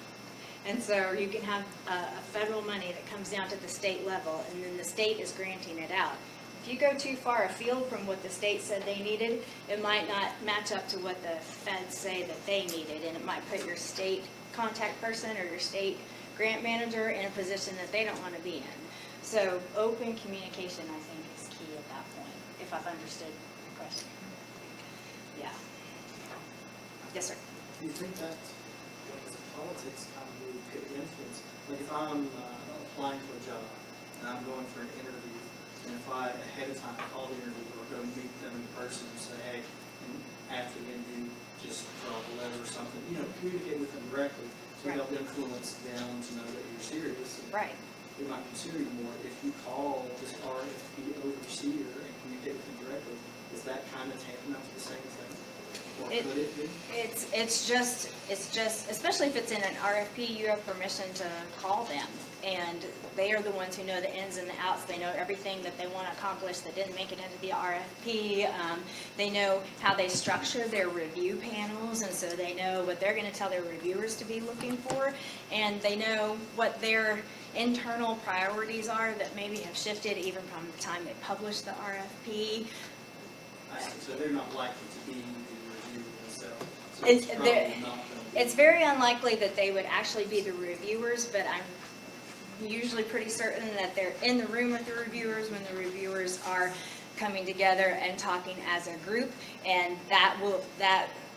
S2: And so you can have a federal money that comes down to the state level, and then the state is granting it out. If you go too far afield from what the state said they needed, it might not match up to what the feds say that they needed, and it might put your state contact person or your state grant manager in a position that they don't want to be in. So open communication, I think, is key at that point, if I've understood the question. Yeah. Yes, sir.
S17: Do you think that politics kind of really could influence? Like if I'm applying for a job and I'm going for an interview, and if I ahead of time call the interviewer or go meet them in person and say, hey, and after the interview, just draw a letter or something, you know, communicate with them directly to help influence them to know that you're serious. And they might consider you more. If you call this RFP overseer and communicate with them directly, is that kind of tantamount to the same thing? Or could it be?
S2: It's just, especially if it's in an RFP, you have permission to call them. And they are the ones who know the ins and the outs. They know everything that they want to accomplish that didn't make it into the RFP. They know how they structure their review panels, and so they know what they're going to tell their reviewers to be looking for. And they know what their internal priorities are that maybe have shifted even from the time they published the RFP.
S17: So they're not likely to be the reviewer themselves. So
S2: it's very unlikely that they would actually be the reviewers, but I'm usually pretty certain that they're in the room with the reviewers when the reviewers are coming together and talking as a group, and that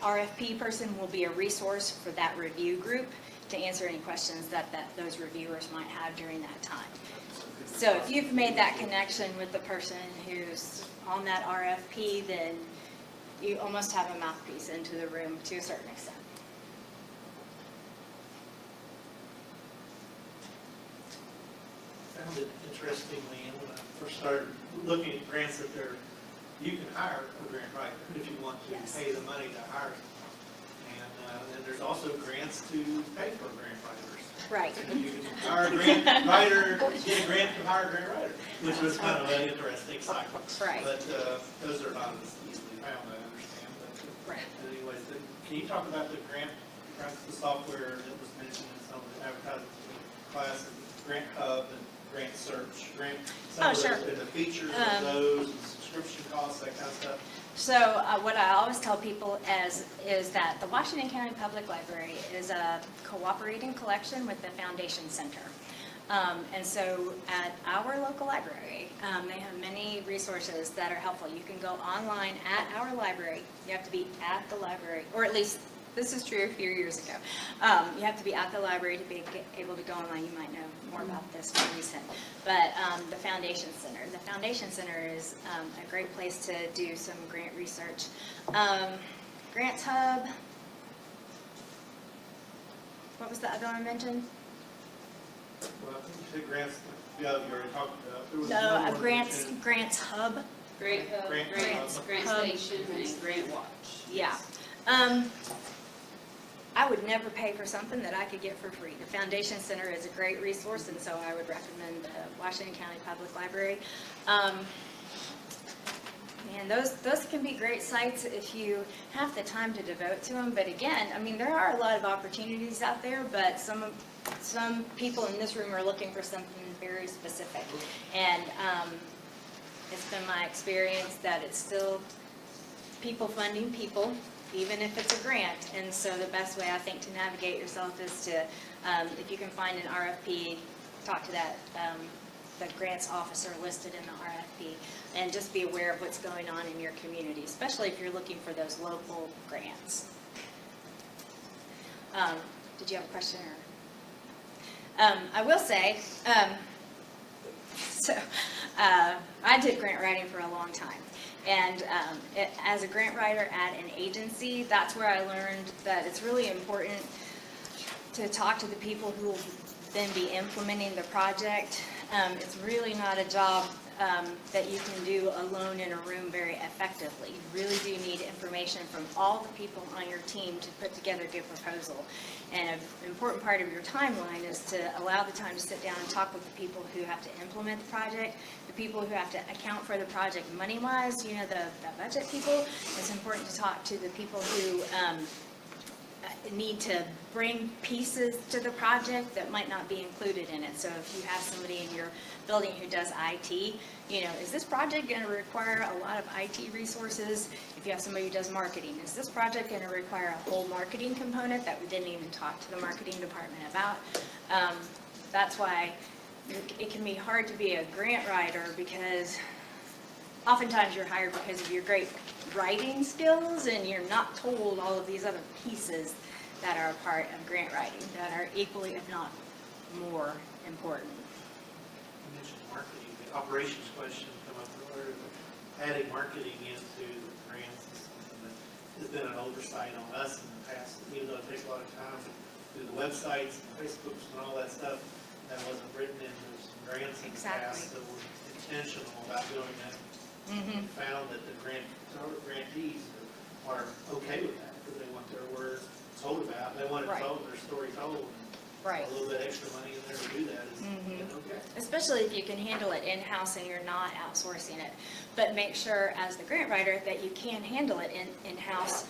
S2: RFP person will be a resource for that review group to answer any questions that those reviewers might have during that time. So if you've made that connection with the person who's on that RFP, then you almost have a mouthpiece into the room to a certain extent.
S18: I found it interesting, Leann, when I first started looking at grants that you can hire a grant writer if you want to pay the money to hire them. And then there's also grants to pay for grant writers.
S2: Right.
S18: You can hire a grant writer, get a grant to hire a grant writer, which was kind of an interesting cycle.
S2: Right.
S18: But those are not as easily found, I understand. But anyways, can you talk about the the software that was mentioned in some of the advertising classes, Grant Hub and Grant Search, and the features of those, and subscription costs, that kind of stuff?
S2: So what I always tell people is that the Washington County Public Library is a cooperating collection with the Foundation Center. And so at our local library, they have many resources that are helpful. You can go online at our library. You have to be at the library, or at least this is true a few years ago. You have to be at the library to be able to go online. You might know more about this more recent. But the Foundation Center. The Foundation Center is a great place to do some grant research. Grants Hub. What was the other one I mentioned?
S18: Well, I think you said grants, you already talked about.
S2: No, Grants Hub.
S1: Grant Station and Grant Watch.
S2: Yeah. I would never pay for something that I could get for free. The Foundation Center is a great resource, and so I would recommend the Washington County Public Library. And those can be great sites if you have the time to devote to them. But again, I mean, there are a lot of opportunities out there, but some people in this room are looking for something very specific. And it's been my experience that it's still people funding people, even if it's a grant. And so the best way, I think, to navigate yourself is to, if you can find an RFP, talk to that, the grants officer listed in the RFP, and just be aware of what's going on in your community, especially if you're looking for those local grants. Did you have a question? Or? I will say, I did grant writing for a long time. And as a grant writer at an agency, that's where I learned that it's really important to talk to the people who will then be implementing the project. It's really not a job that you can do alone in a room very effectively. You really do need information from all the people on your team to put together a good proposal. And an important part of your timeline is to allow the time to sit down and talk with the people who have to implement the project, the people who have to account for the project money-wise, you know, the budget people. It's important to talk to the people who need to bring pieces to the project that might not be included in it. So if you have somebody in your building who does IT, you know, is this project going to require a lot of IT resources? If you have somebody who does marketing, is this project going to require a whole marketing component that we didn't even talk to the marketing department about? That's why it can be hard to be a grant writer, because oftentimes you're hired because of your great writing skills, and you're not told all of these other pieces that are a part of grant writing that are equally, if not more, important.
S18: You mentioned marketing, the operations question come up earlier, but adding marketing into the grants is something that has been an oversight on us in the past, even though it takes a lot of time to do the websites and Facebooks and all that stuff. That wasn't written into some grants in the past, so we're intentional about doing that. We found that the grantees are okay with that, because they want their word told about, they want it told, their story told.
S2: Right.
S18: A little bit extra money in there to do that is okay.
S2: Especially if you can handle it in-house and you're not outsourcing it. But make sure, as the grant writer, that you can handle it in-house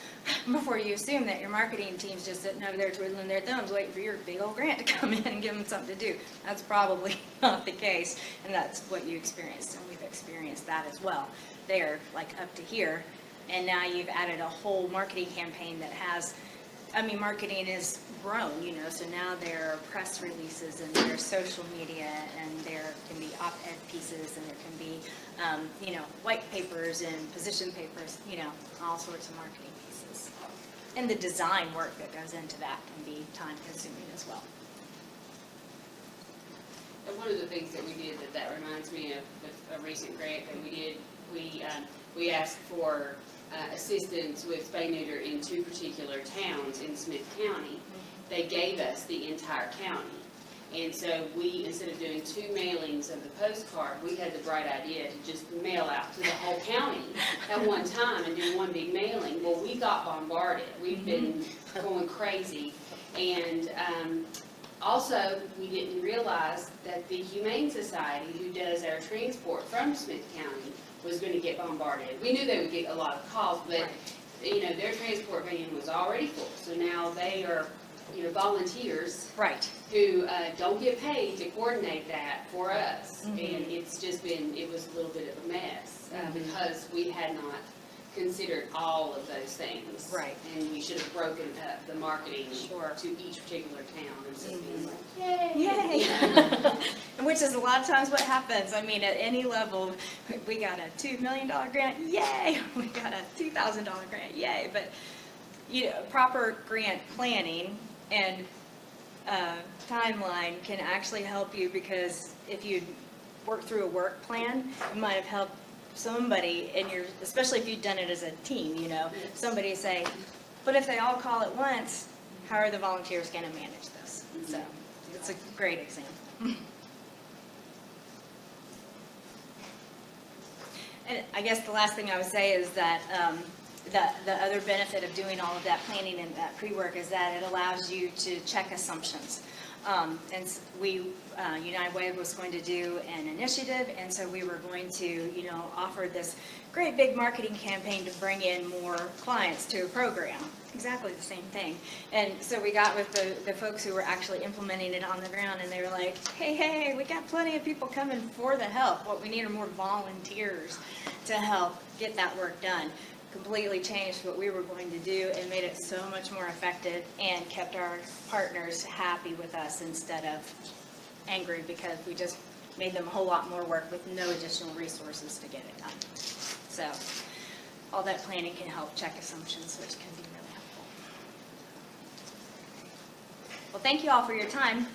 S2: before you assume that your marketing team's just sitting over there twiddling their thumbs waiting for your big old grant to come in and give them something to do. That's probably not the case, and that's what you experienced, and we've experienced that as well. They're like up to here, and now you've added a whole marketing campaign that has, I mean, marketing is grown, you know, so now there are press releases and there's social media, and there can be op-ed pieces, and there can be, you know, white papers and position papers, you know, all sorts of marketing pieces. And the design work that goes into that can be time consuming as well.
S1: And one of the things that we did that reminds me of a recent grant that we did, we asked for assistance with spay neuter in 2 particular towns in Smith County. They gave us the entire county. And so we, instead of doing 2 mailings of the postcard, we had the bright idea to just mail out to the whole county at one time and do one big mailing. Well, we got bombarded. We've been going crazy. And also, we didn't realize that the Humane Society, who does our transport from Smith County, was going to get bombarded. We knew they would get a lot of calls, but you know, their transport van was already full. So now they are, you know, volunteers who don't get paid to coordinate that for us. And it's just been, it was a little bit of a mess because we had not considered all of those things. Right. And we should have broken up the marketing to each particular town instead of being like, yay!
S2: Yay! Which is a lot of times what happens. I mean, at any level, we got a $2 million grant, yay! We got a $2,000 grant, yay! But you know, proper grant planning and timeline can actually help you, because if you work through a work plan, it might have helped somebody in your, especially if you've done it as a team, you know, somebody say, but if they all call at once, how are the volunteers going to manage this? So it's a great example. And I guess the last thing I would say is that the other benefit of doing all of that planning and that pre-work is that it allows you to check assumptions. And we, United Way was going to do an initiative, and so we were going to, you know, offer this great big marketing campaign to bring in more clients to a program. Exactly the same thing. And so we got with the folks who were actually implementing it on the ground, and they were like, hey, we got plenty of people coming for the help. What we need are more volunteers to help get that work done. completely changed what we were going to do and made it so much more effective and kept our partners happy with us instead of angry because we just made them a whole lot more work with no additional resources to get it done. So all that planning can help check assumptions, which can be really helpful. Well, thank you all for your time.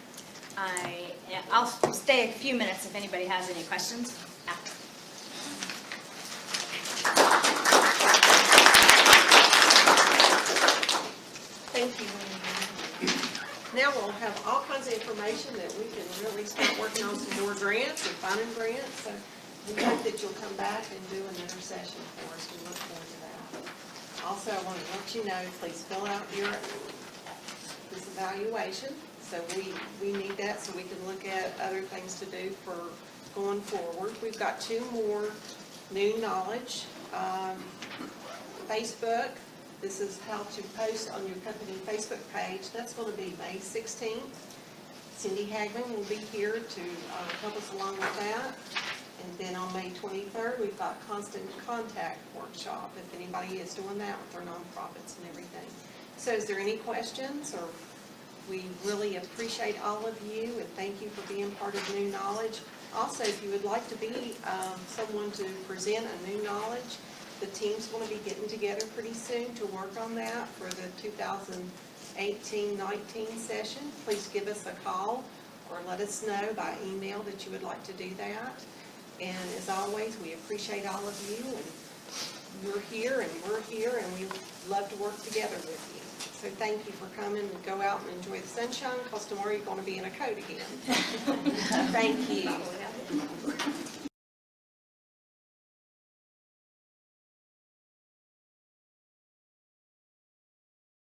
S2: I'll stay a few minutes if anybody has any questions after.
S5: Thank you. Now we'll have all kinds of information that we can really start working on some more grants and finding grants. So we hope that you'll come back and do an intercession for us. We look forward to that. Also, I want to let you know, please fill out this evaluation. So we need that so we can look at other things to do for going forward. We've got 2 more new knowledge. Facebook. This is how to post on your company Facebook page. That's going to be May 16th. Cindy Hagman will be here to help us along with that. And then on May 23rd, we've got Constant Contact Workshop, if anybody is doing that with their nonprofits and everything. So is there any questions? Or we really appreciate all of you and thank you for being part of New Knowledge. Also, if you would like to be someone to present a new knowledge, the team's going to be getting together pretty soon to work on that for the 2018-19 session. Please give us a call or let us know by email that you would like to do that. And as always, we appreciate all of you, and you're here and we're here, and we love to work together with you. So thank you for coming, and go out and enjoy the sunshine, because tomorrow you're going to be in a coat again. Thank you.